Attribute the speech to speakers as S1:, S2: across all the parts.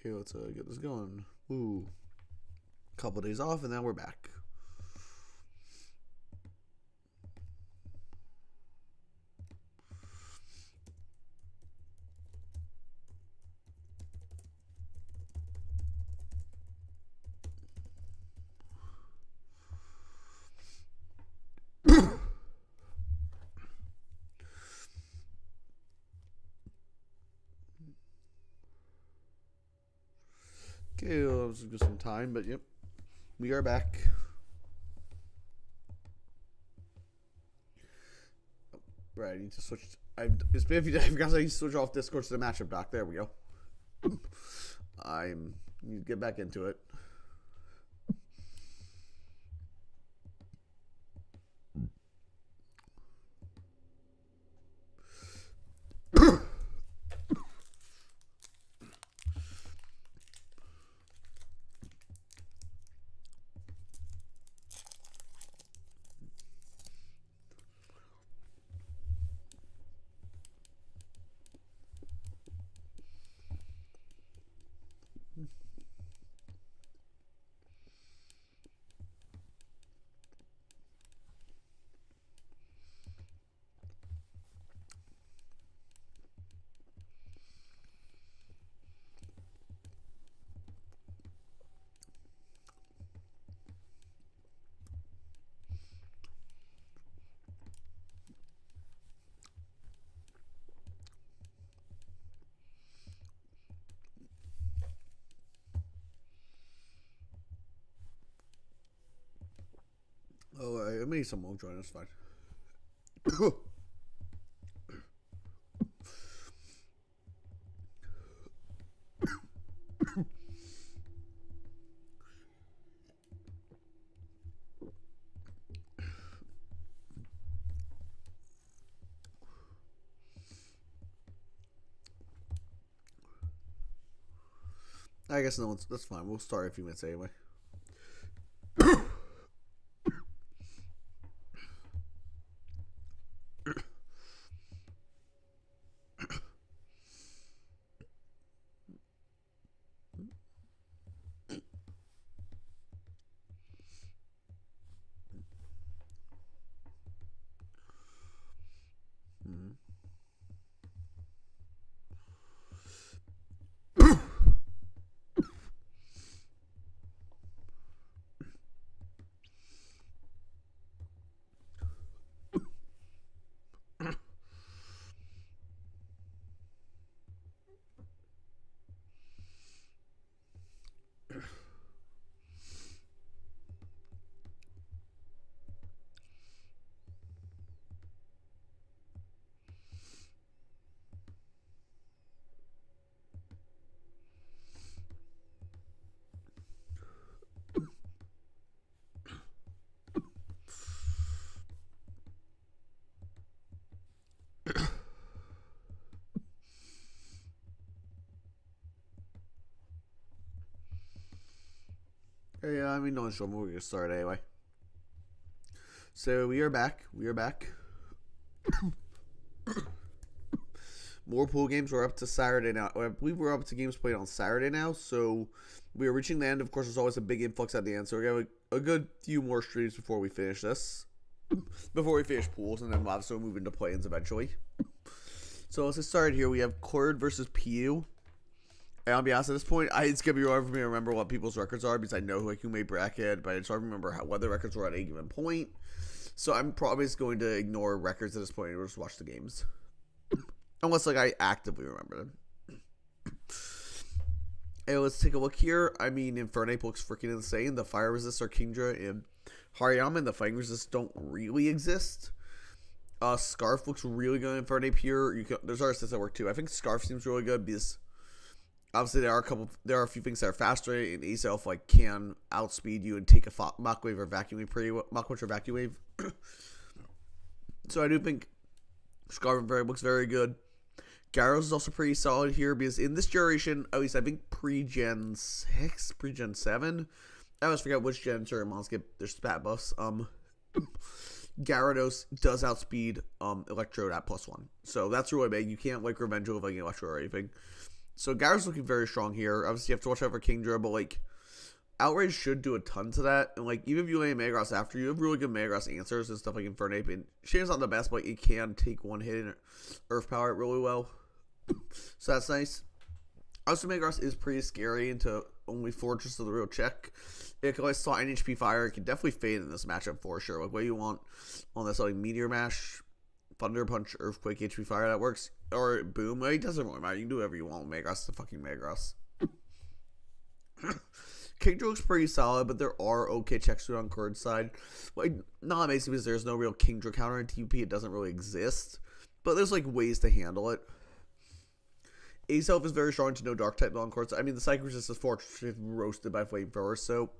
S1: Okay, let's get this going. Ooh, couple days off, and then we're back. Okay, let's give some time, but yep, we are back. Right, I need to switch. It's been a few days because I need to switch off Discord to the matchup doc. There we go. I need to get back into it. Oh, I made some won't join. That's fine. I guess no one's. That's fine. We'll start in a few minutes anyway. Yeah, I mean, no one's sure we're gonna start anyway. So we are back. We are back. More pool games. We're up to Saturday now. I believe we're up to games played on Saturday now. So we are reaching the end. Of course, there's always a big influx at the end. So we have a good few more streams before we finish this. Before we finish pools, and then we'll obviously move into play-ins eventually. So let's get started here. We have Cord versus PU. And I'll be honest, at this point, it's going to be hard for me to remember what people's records are because I know who made bracket, but it's hard to remember what the records were at a given point. So I'm probably just going to ignore records at this point and just watch the games. Unless, I actively remember them. And let's take a look here. I mean, Infernape looks freaking insane. The Fire Resist are Kingdra and Hariyama, and the Fighting Resist don't really exist. Scarf looks really good in Infernape here. There's other sets that work too. I think Scarf seems really good because obviously there are a few things that are faster, and Ace Elf can outspeed you and take a Mach Wave or Vacuum Wave pretty well. Mach Punch or Vacuum Wave. So I do think Scarf looks very good. Gyarados is also pretty solid here because in this generation, at least I think pre-Gen 6, pre-Gen 7, I always forget which gen certain mons get their spat buffs. Gyarados does outspeed Electrode at +1. So that's really big. You can't Revenge with Electrode or anything. So Gyarados looking very strong here. Obviously, you have to watch out for Kingdra, but like Outrage should do a ton to that. And like even if you lay Metagross after, you have really good Metagross answers and stuff like Infernape. And Shaman's not the best, but it can take one hit and Earth Power it really well. So that's nice. Also, Metagross is pretty scary into only Fortress of the Real Check. It can always slot NHP Fire. It can definitely fade in this matchup for sure. Like, what do you want on this? Like, Meteor Mash, Thunder Punch, Earthquake, HP Fire, that works. Or Boom. Like, it doesn't really matter. You can do whatever you want with Metagross. It's the fucking Metagross. Kingdra looks pretty solid, but there are okay checks on Cord's side. Like, not amazing because there's no real Kingdra counter in TP. It doesn't really exist. But there's, like, ways to handle it. Azelf is very strong to no dark type on course. I mean, the Psychic Resistance Fortress is roasted by Flamethrower, so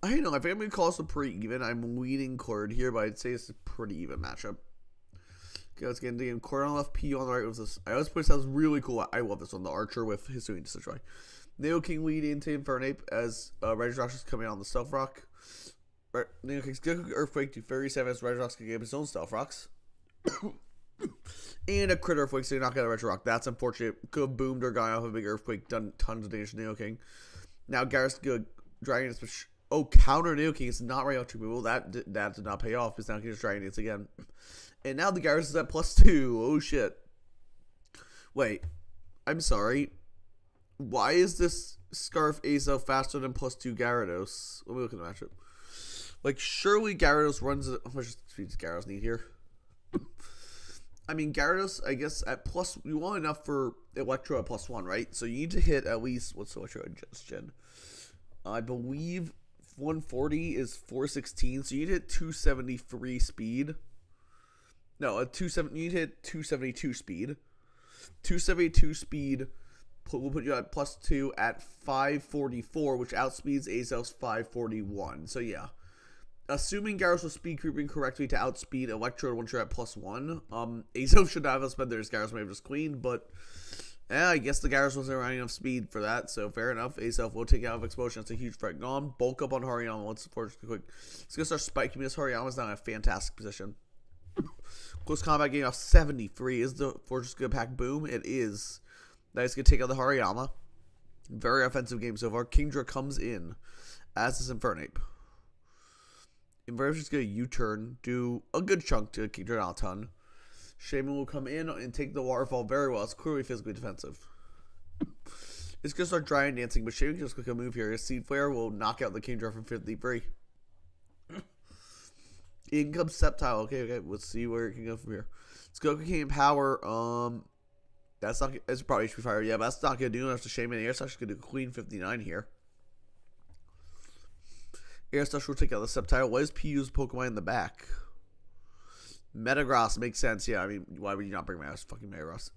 S1: I don't know. I think I'm going to call this a pretty even. I'm leading Cord here, but I'd say it's a pretty even matchup. Okay, let's get into the game. Cord on the left, P on the right with this. I always put it sounds really cool. I love this one. The Archer with his doing Destroy. Nidoking lead into Infernape as Regirock is coming on the Stealth Rock. Nidoking's good Earthquake to Fairy 7 as Regirock can get his own Stealth Rocks. And a crit Earthquake, so you're not going to Retro Rock. That's unfortunate. Could have boomed or gone off a big Earthquake, done tons of damage to Nidoking. Now Gyarados good Dragon Dance. Oh, counter Nidoking is not right out to people. That did not pay off because now he can just Dragon Dance again. And now the Gyarados is at +2. Oh shit. Wait. I'm sorry. Why is this Scarf Azelf faster than +2 Gyarados? Let me look at the matchup. Like, surely Gyarados runs. How much speed does Gyarados need here? I mean, Gyarados, I guess, at plus, you want enough for Electro at +1, right? So you need to hit at least, what's Electro Gen? I believe 140 is 416, so you need to hit 273 speed. No, you need to hit 272 speed. 272 speed will put you at +2 at 544, which outspeeds Azelf's 541. So yeah. Assuming Gyarados was speed creeping correctly to outspeed Electrode once you're at +1, Azelf should not have spent their Gyarados may have just cleaned, but I guess the Gyarados wasn't running enough speed for that, so fair enough. Azelf will take out of Explosion. That's a huge threat. Gone. Bulk up on Hariyama. Let's force quick. Let's go start spiking because Hariyama's now in a fantastic position. Close combat game off 73. Is the Fortress gonna pack boom? It is. That is gonna take out the Hariyama. Very offensive game so far. Kingdra comes in as is Infernape. Invernape's just going to U-turn, do a good chunk to Kingdra, not a ton. Shaman will come in and take the waterfall very well. It's clearly physically defensive. It's going to start Dragon Dancing, but Shaman can just click a move here. His Seed Flare will knock out the Kingdra from 53. In comes Sceptile. Okay. Let's see where it can go from here. Let's go King Power. That's not. It's probably HP Fire. Yeah, but that's not going to do enough to Shaman. Air Slash is going to do Queen 59 here. Air Slash will take out the Sceptile. What is PU's Pokemon in the back? Metagross makes sense. Yeah, I mean, why would you not bring Metagross? Fucking Metagross.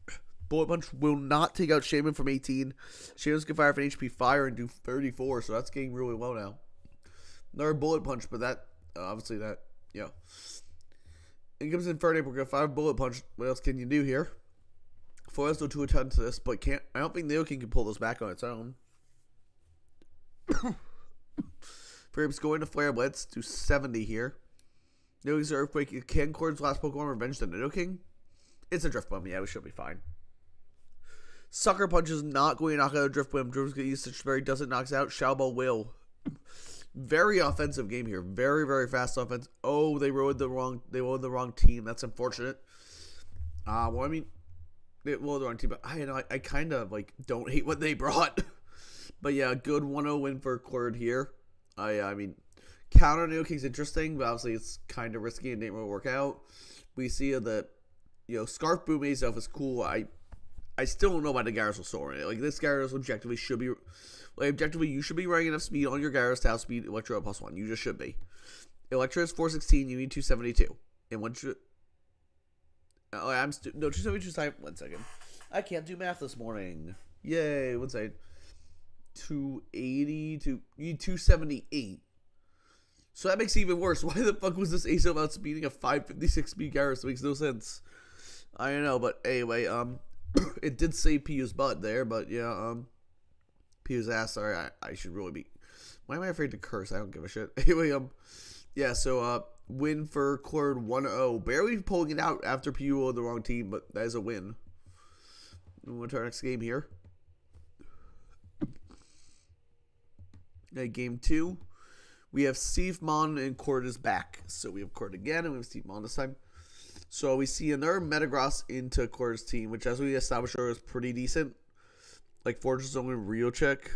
S1: Bullet Punch will not take out Shaman from 18. Shaman's can fire for an HP Fire and do 34, so that's getting really low now. Another Bullet Punch, but that, obviously that, yeah. In comes Infernape, we're going to fire Bullet Punch. What else can you do here? Foils do 2 a ton to this, but I don't think Nidoking can pull this back on its own. Frame's going to Flare Blitz to 70 here. Nidoking's Earthquake. Can Cord's last Pokemon revenge the Nidoking? It's a Drift Bomb. Yeah, we should be fine. Sucker Punch is not going to knock out a Drift Bomb. Drift's going to use Stitch Berry. Doesn't knock out. Shalbo will. Very offensive game here. Very, very fast offense. Oh, they rode the wrong team. That's unfortunate. Well, I mean, they rode the wrong team, but I kind of like don't hate what they brought. But yeah, good 1-0 win for Cord here. I mean, counter Nidoking's interesting, but obviously it's kind of risky and didn't really work out. We see that, Scarf Boom Azelf is cool. I still don't know why the Gyarados will soar in it. Like, this Gyarados objectively should be, you should be running enough speed on your Gyarados to outspeed Electro at +1. You just should be. Electro is 416, you need 272. And once you, no, 272 time, 1 second. I can't do math this morning. Yay, 1 second. 280 to you need 278. So that makes it even worse. Why the fuck was this Azelf outspeeding a 556 speed Gyarados? Makes no sense. I don't know, but anyway, it did save PU's butt there, but yeah, PU's ass. Sorry, I should really be. Why am I afraid to curse? I don't give a shit. Anyway, yeah. So win for Cord 1-0. Barely pulling it out after PU on the wrong team, but that is a win. Move on to our next game here. Game 2. We have Steve Mon and Cord is back. So we have Cord again, and we have Steve Mon this time. So we see another Metagross into Cord's team, which, as we established earlier, is pretty decent. Like, Fortress only Rio check.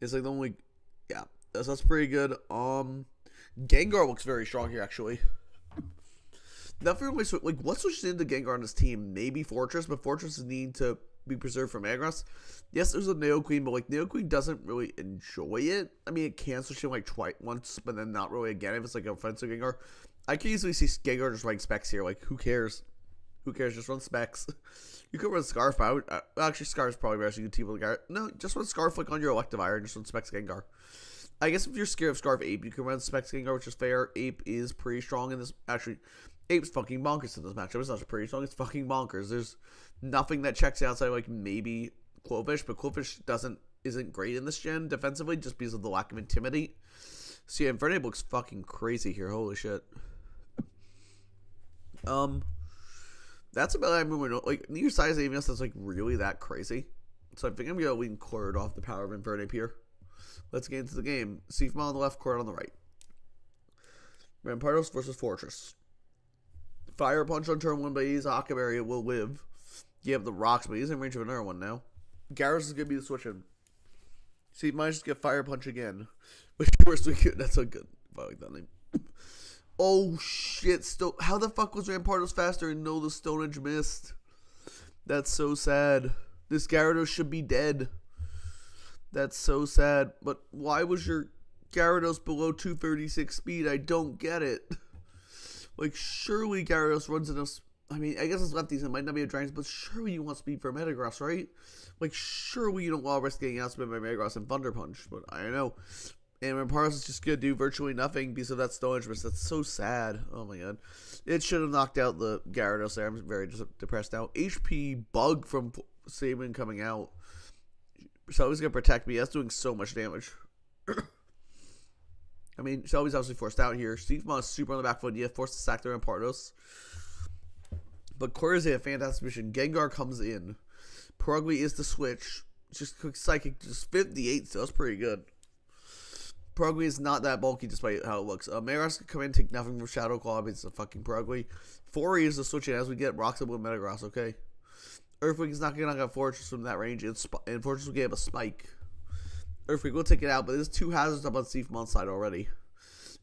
S1: It's like the only... Yeah, that's pretty good. Gengar looks very strong here, actually. Nothing really... Like, what switches into Gengar on this team? Maybe Fortress, but Fortress is needing to be preserved from Metagross. Yes, there's a Nidoqueen, but like Nidoqueen doesn't really enjoy it. I mean, it can switch in like once, but then not really again if it's like a offensive Gengar. I can easily see Gengar just running Specs here. Like, who cares? Who cares? Just run Specs. You could run Scarf. I would actually Scarf's probably better. So you can team with Gengar. No, just run Scarf like on your Electivire and just run Specs Gengar. I guess if you're scared of Scarf Ape, you can run Specs Gengar, which is fair. Ape is pretty strong in this. Actually, Ape's fucking bonkers in this matchup. It's not just pretty strong. It's fucking bonkers. There's nothing that checks outside like maybe Qwilfish, but Qwilfish isn't great in this gen defensively just because of the lack of Intimidate. So yeah, Infernape looks fucking crazy here. Holy shit. That's about it. I'm moving. Like, neither side is anything else that's like really that crazy. So I think I'm gonna lean Cord off the power of Infernape here. Let's get into the game. Seafma on the left, Cord on the right. Rampardos versus Fortress. Fire Punch on turn 1, but he's Akaberry will live. You have the rocks, but he's in range of another one now. Gyarados is going to be the switch in. See, might just get Fire Punch again. Which worst we could. That's so good. I like that name. Oh, shit. How the fuck was Rampardos faster and no, the Stone Edge missed? That's so sad. This Gyarados should be dead. That's so sad. But why was your Gyarados below 236 speed? I don't get it. Like, surely Gyarados runs enough. I mean, I guess it's lefties. It might not be a Dragon, but surely you want speed for Metagross, right? Like, surely you don't want to risk getting outspeed by Metagross and Thunder Punch. But I don't know. And Rampardos is just going to do virtually nothing because of that Stone Edge. That's so sad. Oh my god. It should have knocked out the Gyarados there. I'm very depressed now. HP Bug from Saban coming out. So he's going to protect me. That's doing so much damage. I mean, Shelby's obviously forced out here. Steve Mon is super on the back foot. Yeah, forced to sack the Rampardos. But Cord is a fantastic mission. Gengar comes in. Purugly is the switch. Just quick Psychic, just 58, so that's pretty good. Purugly is not that bulky despite how it looks. Metagross can come in and take nothing from Shadow Claw. I mean, it's a fucking Purugly. 4 is the switch in as we get Rock Slide with Metagross, okay? Earthquake is not going to knock out Fortress from that range, and Fortress will give a Spike. Earthquake will take it out, but there's 2 hazards up on Steve Mon's side already.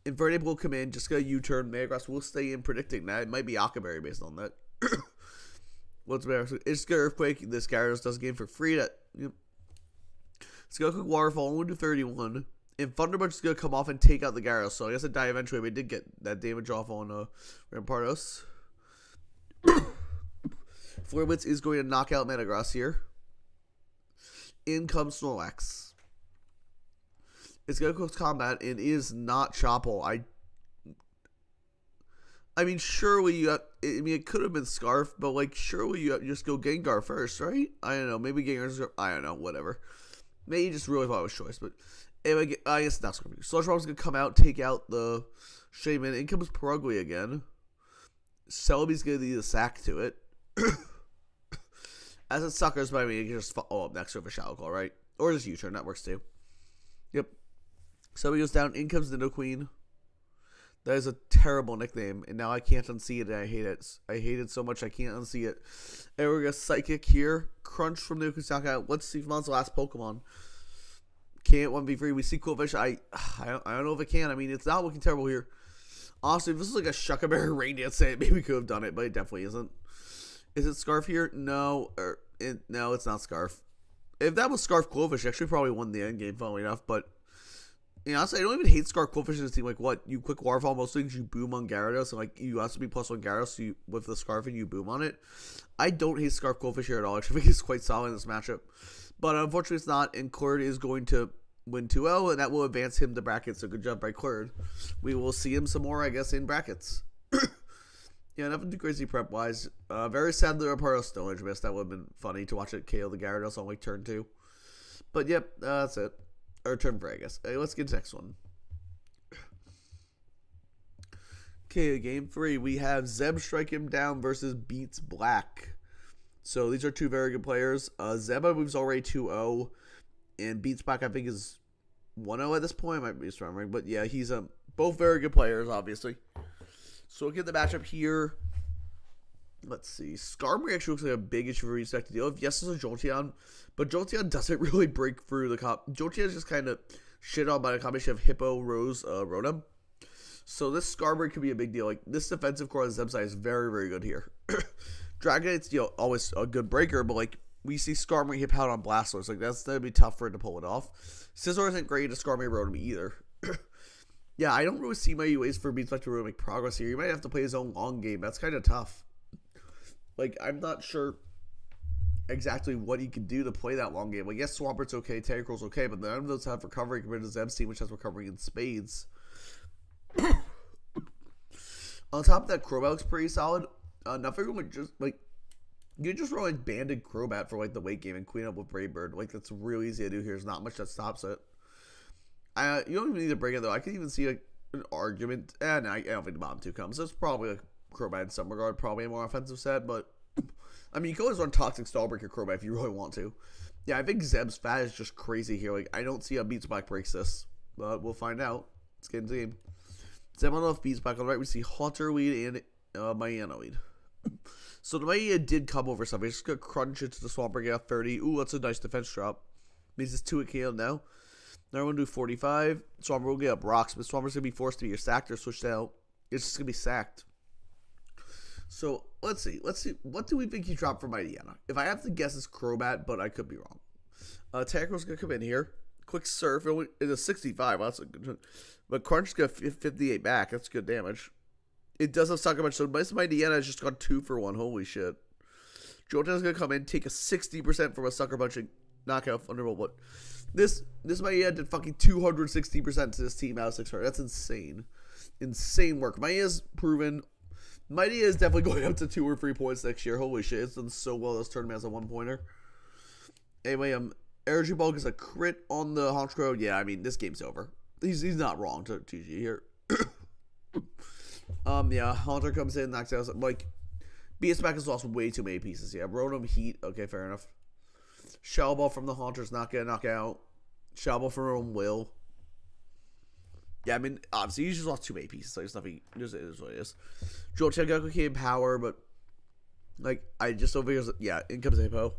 S1: Infernape will come in, just get a U-turn. Metagross will stay in, predicting that. It might be Akaberry based on that. What's Metagross? It's good Earthquake. This Gyarados does game for free. Let's go quick Waterfall, only do 31. And Thunderbolt is going to come off and take out the Gyarados. So I guess it died eventually, but it did get that damage off on Rampardos. Flare Blitz is going to knock out Metagross here. In comes Snorlax. It's going to close combat and is not Chople. I mean, surely you have, I mean, it could have been Scarf, but like, surely you just go Gengar first, right? I don't know. Maybe Gengar's, I don't know, whatever. Maybe you just really thought it was choice, but anyway, I guess that's going to be. Sludge Bomb's going to come out, take out the Shaman. In comes Purugly again. Celebi's going to need a sack to it. As it suckers, but I mean, you can just follow up next with a Shadow Claw, right? Or just U-turn, that works too. Yep. So he goes down, in comes Nidoqueen. That is a terrible nickname, and now I can't unsee it, and I hate it. I hate it so much I can't unsee it. And we're going to Psychic here. Crunch from Nidoqueen's knockout. Let's see Mon's last Pokemon. Can't 1v3. We see Qwilfish. I don't know if it can. I mean, it's not looking terrible here. Honestly, if this is like a Shuckleberry Rain Dance, maybe we could have done it, but it definitely isn't. Is it Scarf here? No. No, it's not Scarf. If that was Scarf Qwilfish, actually probably won the end game, funnily enough, but you know, honestly, I don't even hate Scarf Qwilfish in this team. Like, what? You quick Waterfall most things, you boom on Gyarados, and like, you also be +1 Gyarados, so you, with the Scarf, and you boom on it. I don't hate Scarf Qwilfish here at all. I actually think he's quite solid in this matchup. But unfortunately, it's not, and Cord is going to win 2-0, and that will advance him to brackets, so good job by Cord. We will see him some more, I guess, in brackets. Yeah, nothing too crazy prep-wise. Very sad that Rampardos Stone Edge missed. That would have been funny to watch it KO the Gyarados on like turn 2. But yep, that's it. Or turn 3, I guess. Hey, let's get to the next one. Okay, game 3. We have Zeb strike him down versus Beats Black. So these are two very good players. Zeb, I believe, is already 2-0. And Beatsback, I think, is 1-0 at this point. I might be misremembering. But yeah, he's both very good players, obviously. So we'll get the matchup here. Let's see. Skarmory actually looks like a big issue for Respect to deal with. Yes, there's a Jolteon, but Jolteon doesn't really break through the Jolteon is just kind of shit on by the combination of Hippo, Rose, Rotom. So this Skarmory could be a big deal. Like, this defensive core on Zeb side is very, very good here. Dragonite's, always a good breaker, but, like, we see Skarmory hip out on Blastoise. Like, that's going to be tough for it to pull it off. Scizor isn't great at Skarmory Rotom either. Yeah, I don't really see many ways for Beatsback to really make progress here. You might have to play his own long game. That's kind of tough. Like, I'm not sure exactly what he can do to play that long game. Like, yes, Swampert's okay, Tentacruel's okay, but none of those have recovery compared to Zeb's team, which has recovery in spades. On top of that, Crobat looks pretty solid. Nothing would just, like, you just roll like Banded Crobat for, like, the late game and clean up with Brave Bird. Like, that's real easy to do here. There's not much that stops it. You don't even need to bring it, though. I can even see, like, an argument. No, I don't think the bottom two comes. So it's probably, like, Crobat in some regard. Probably a more offensive set, but I mean, you can always run Toxic Stallbreaker Crobat if you really want to. Yeah, I think Zeb's fat is just crazy here. Like, I don't see how Beatsback breaks this, but we'll find out. Let's get into the game. Zeb on off Beatsback. On the right, we see Haunter Weed and Miano Weed. So the Miano did come over something. It's just going to crunch into the Swampert, get 30. Ooh, that's a nice defense drop. Means it's 2 at KO now. Now we're going to do 45. Swampert will get up rocks, but Swampert's going to be forced to be your sacked or switched out. It's just going to be sacked. So, let's see. What do we think he dropped for Mightyena? If I have to guess, it's Crobat, but I could be wrong. Tentacruel's going to come in here. Quick Surf. It's a 65. Well, that's a good. But Crunch's got 58 back. That's good damage. It does have Sucker Punch, so Mightyena has just gone 2 for 1. Holy shit. Jolteon's going to come in, take a 60% from a Sucker Punch and knock out Thunderbolt. But this Mightyena did fucking 260% to this team out of 600. That's insane. Insane work. Mightyena's proven. Mighty is definitely going up to 2 or 3 points next year. Holy shit, it's done so well this tournament as a 1-pointer. Anyway, Energy Bulk is a crit on the Honchkrow. Yeah, I mean, this game's over. He's not wrong to TG here. Yeah, Haunter comes in, knocks out, like, Beatsback has lost way too many pieces. Yeah, Rotom, Heat, okay, fair enough. Shell Ball from the Haunter's not gonna knock out. Shell Ball from Rotom will. Yeah, I mean, obviously, you just lost too many pieces. Like, it's nothing. It is what it is. Jolteon Gecko came power, but, like, I just don't think yeah, in comes Hippo.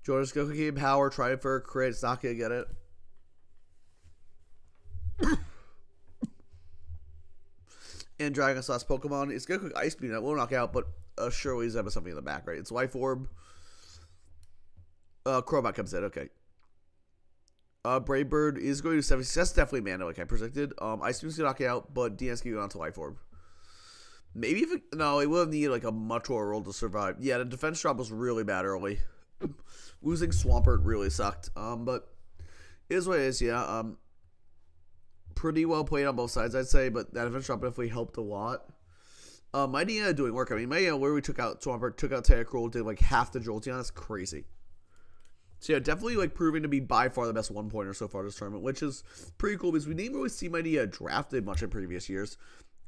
S1: Jolteon Gecko came power, tried for a crit. It's not going to get it. And Dragon's last Pokemon. It's going to quick Ice Beam. That will knock out, but surely Zeb has something in the back, right? It's Life Orb. Crobat comes in. Okay. Brave Bird is going to 70. That's definitely Mana, like I predicted. Ice Beam's going to knock it out, but DN's going to go on to Life Orb. Maybe if it, no, it will need like a much lower roll to survive. Yeah, the defense drop was really bad early. Losing Swampert really sucked. But it is what it is, yeah. Pretty well played on both sides, I'd say, but that defense drop definitely helped a lot. Mightyena doing work. I mean, Mightyena, where we took out Swampert, took out Tentacruel, did like half the Jolteon. That's crazy. So yeah, definitely like proving to be by far the best 1-pointer so far this tournament, which is pretty cool because we didn't really see Mightyena drafted much in previous years.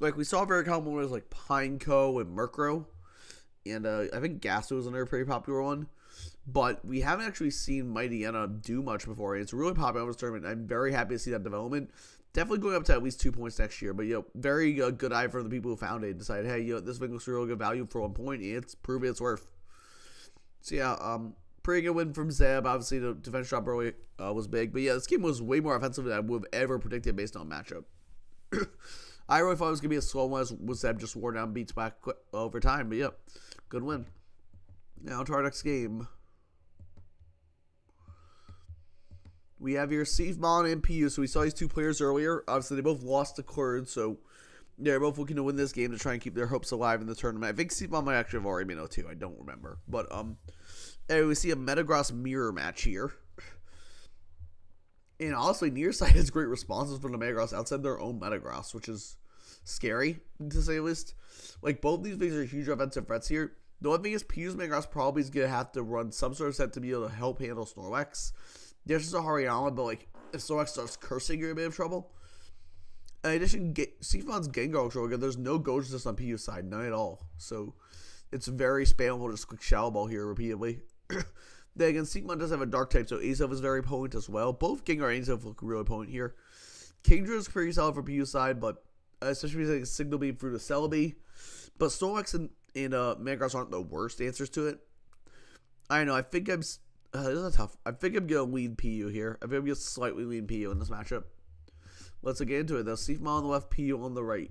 S1: Like we saw very common ones like Pineco and Murkrow, and I think Gasto was another pretty popular one. But we haven't actually seen Mightyena do much before, and it's really popular in this tournament. I'm very happy to see that development. Definitely going up to at least 2 points next year. But, very good eye for the people who found it and decided, hey, this thing looks really good value for 1 point. It's proven its worth. So, yeah, pretty good win from Zeb. Obviously, the defense drop early was big. But, yeah, this game was way more offensive than I would have ever predicted based on matchup. I really thought it was going to be a slow one with Zeb just wore down Beatsback over time. But, yeah, good win. Now to our next game. We have here Steveman and PU. So we saw these two players earlier. Obviously, they both lost to Curd. So they're both looking to win this game to try and keep their hopes alive in the tournament. I think Steveman might actually have already been 0-2. I don't remember. But anyway, we see a Metagross mirror match here. And honestly, near side has great responses from the Metagross outside their own Metagross, which is scary, to say the least. Like, both these things are huge offensive threats here. The only thing is, PU's Metagross probably is going to have to run some sort of set to be able to help handle Snorlax. There's just a Hariyama, but, like, if Snorlax starts cursing, you're in a bit of trouble. In addition, Steveman's Gengar looks really good. There's no Ghost on PU's side, none at all. So, It's very spammable. Just click Shadow Ball here repeatedly. Then again, Seekmon does have a dark type, so Azelf is very potent as well. Both Gengar and Azelf look really potent here. Kingdra is pretty solid for PU side, but especially because Signal Beam through the Celebi. But Snorlax and Metagross aren't the worst answers to it. I know. I think I'm. This is tough. I think I'm gonna lead PU here. I think I'm gonna slightly lead PU in this matchup. Let's get into it though. Seekmon on the left, PU on the right.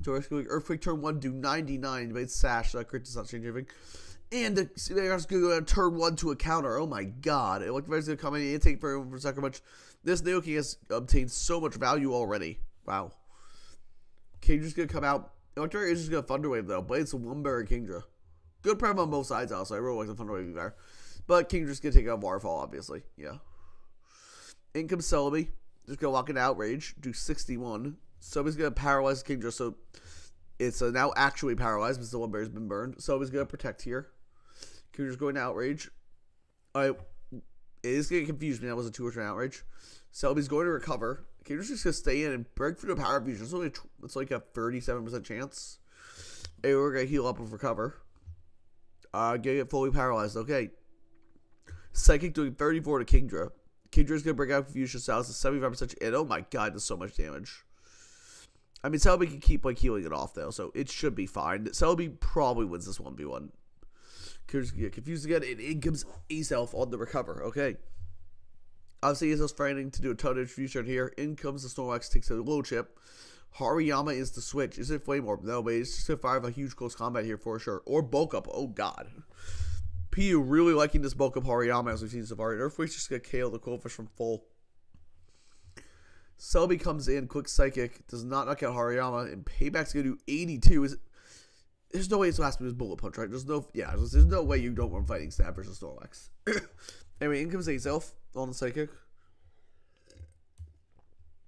S1: Earthquake turn 1, do 99, but it's Sash, so that crit does not change anything. And the Metagross going to go turn 1 to a counter. Oh my god. Electrify's going to come in and take for a second much. This Nidoking has obtained so much value already. Wow. Kingdra's going to come out. Electrify is just going to Thunder Wave though, but it's a one-berry Kingdra. Good prep on both sides also. I really like the Thunder Wave there. But Kingdra's going to take out Waterfall, obviously. Yeah. In comes Celebi. Just going to walk in Outrage. Do 61. Celebi's going to paralyze Kingdra, so it's now actually paralyzed because the one bear's been burned. Celebi's going to protect here. Kingdra's going to Outrage. It is going to confuse me. That was a 2-turn Outrage. Celebi's going to recover. Kingdra's just going to stay in and break through the Power Fusion. It's like a 37% chance. Hey, we're going to heal up with Recover. Getting it fully paralyzed. Okay. Psychic doing 34 to Kingdra. Kingdra's going to break out Fusion Styles to 75%. And oh my god, that's so much damage. I mean, Celebi can keep healing it off though, so it should be fine. Celebi probably wins this 1v1. Kingdra's going to get confused again, and in comes Azelf on the Recover. Okay. Obviously, Azelf's fighting to do a ton of fusion here. In comes the Snorlax, takes a little chip. Hariyama is the switch. Is it Flame Orb? No, but it's just going to fire a huge close combat here for sure. Or Bulk Up. Oh god. PU really liking this Bulk Up Hariyama as we've seen so far. And Earthquake's just going to KO the Quillfish from full. Celebi comes in, quick Psychic, does not knock out Hariyama, and Payback's going to do 82. There's no way it's last minute Bullet Punch, right? There's no way you don't run Fighting Stab versus Snorlax. Anyway, in comes Azelf on the Psychic.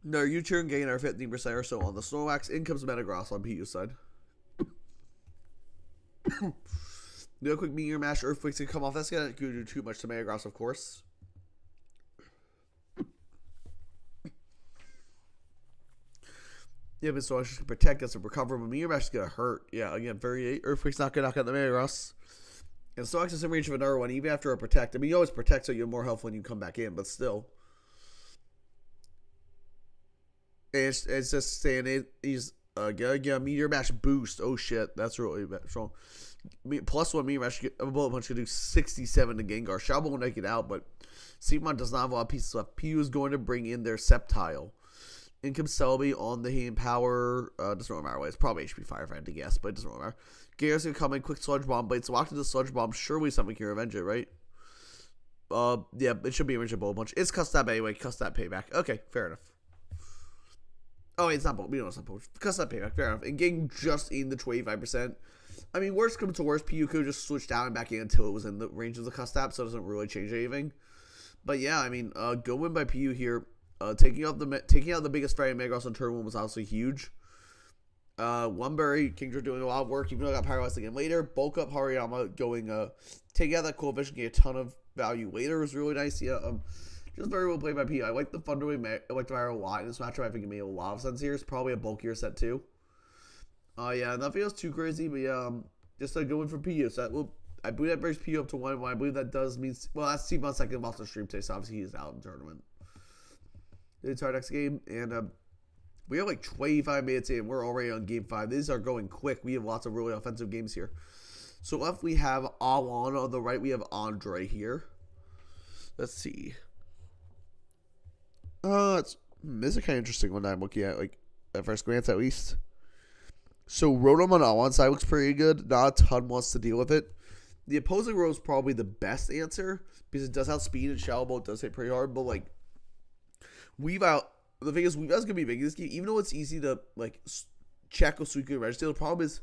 S1: No, U-turn and gain are 15% or so on the Snorlax. In comes Metagross on PU side. No quick Meteor Mash, Earthquake's going to come off. That's going to do too much to Metagross, of course. Yeah, but Snorlax just can protect us and recover, but Meteor Mash is going to hurt. Yeah, again, Earthquake's not going to knock out the Metagross. And Snorlax is in range of another one, even after a protect. I mean, you always protect so you have more health when you come back in, but still. And it's just saying he's going to Meteor Mash boost. Oh shit, that's really strong. +1 Meteor Mash, a Bullet Punch can do 67 to Gengar. Shadow will knock it out, but Seekmon does not have a lot of pieces left. PU is going to bring in their Sceptile. In comes Celebi on the Hand Power. Doesn't really matter what. It's probably HP Fire if I had to guess, but it doesn't really matter. Gengar's going to come in, quick Sludge Bomb, but it's locked into Sludge Bomb. Surely something can revenge it, right? Yeah, it should be a range of Bullet Punch. It's Cuss Stab anyway. Cuss Stab Payback. Okay, fair enough. Oh, it's not Bullet. We know it's not Bullet. Cuss Stab Payback. Fair enough. And getting just in the 25%. I mean, worst comes to worst, PU could just switch down and back in until it was in the range of the Cuss Stab, so it doesn't really change anything. But yeah, I mean, good win by PU here. Taking out the biggest fight in Metagross on turn 1 was obviously huge. One berry, Kingdra doing a lot of work, even though I got paralyzed again later. Bulk Up Hariyama going, taking out that Quillfish and get a ton of value later was really nice. Yeah, just very well played by PU. I like the Thunder Wave Electivire a lot in this matchup. I think it made a lot of sense here. It's probably a bulkier set too. Yeah, nothing else too crazy, but yeah, just a good win for PU. So I believe that brings PU up to 1-1. I believe that does mean, well, that's Seekmon's second off the stream today, so obviously he's out in the tournament. It's our next game, and we have like 25 minutes in. We're already on game 5. These are going quick. We have lots of really offensive games here. So left we have Awan. On the right we have Andre here. Let's see. This is a kind of interesting one that I'm looking at, like at first glance at least. So Rotom on Awan's side looks pretty good. Not a ton wants to deal with it. The opposing row is probably the best answer because it does have speed and Shadow Ball. It does hit pretty hard, but like Weavile, the thing is, Weavile's gonna be big in this game, even though it's easy to like check with Suicune and Registeel. The problem is,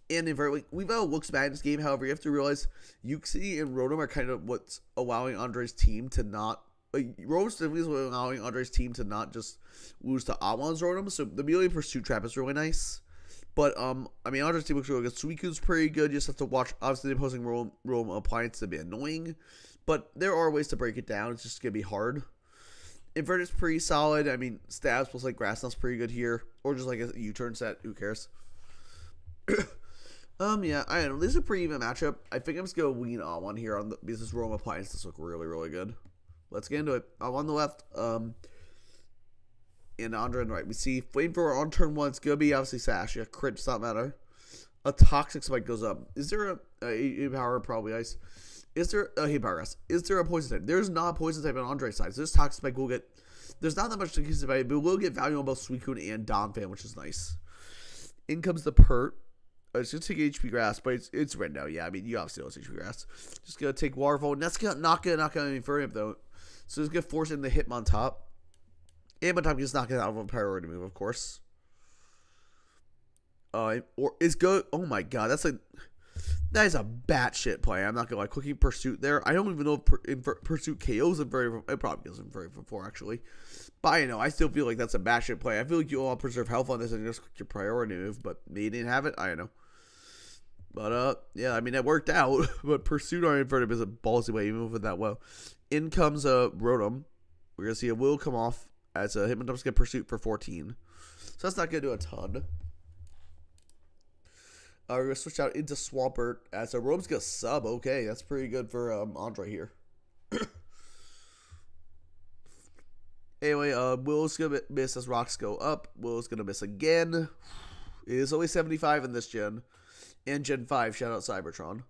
S1: and invert, like Weavile looks bad in this game. However, you have to realize Uxie and Rotom are kind of what's allowing Andre's team to not. Like, Rotom specifically is allowing Andre's team to not just lose to Awan's Rotom. So the ability to Pursuit Trap is really nice. But I mean, Andre's team looks really good. Suicune's pretty good. You just have to watch. Obviously, the opposing Rotom appliance to be annoying, but there are ways to break it down. It's just gonna be hard. Inverted's pretty solid. I mean, Stabs plus like Grass Knot's pretty good here. Or just like a U-turn set. Who cares? Yeah, I don't know. This is a pretty even matchup. I think I'm just gonna lean on one here on the because this Rome appliances look really, really good. Let's get into it. I'm on the left. And Andre on the right. We see Flamethrower on turn one. It's gonna be obviously Sash. Yeah, crit does not matter. A Toxic Spike goes up. Is there a power? Probably ice. Is there a Heat Power Rest? Is there a poison type? There's not a poison type on Andre's side. So this Toxic Spike will get. There's not that much to consider about it, but we'll get value on both Suicune and Donphan, which is nice. In comes the Pert. It's gonna take HP Grass, but it's red now. Yeah, I mean you obviously know it's HP Grass. Just gonna take Waterfall, and that's not gonna knock out any for him though. So it's gonna force him to hit Hitmontop. And Hitmontop gets knocked out of a priority move, of course. Or is good. Oh my god, that is a batshit play. I'm not gonna lie. Clicking Pursuit there. I don't even know if Pursuit KOs him very. It probably doesn't very before actually. But I know I still feel like that's a batshit play. I feel like you all preserve health on this and just click your priority move, but maybe you didn't have it. I don't know. But yeah, I mean it worked out. But Pursuit on Inverted is a ballsy way, even with that well. In comes Rotom. We're gonna see a Will come off as a Hitmontop's gonna Pursuit for 14. So that's not gonna do a ton. We're going to switch out into Swampert as a Rotom's going to sub. Okay, that's pretty good for Andre here. Anyway, Will's going to miss as rocks go up. Will's going to miss again. It is only 75 in this gen. And Gen 5, shout out Cybertron.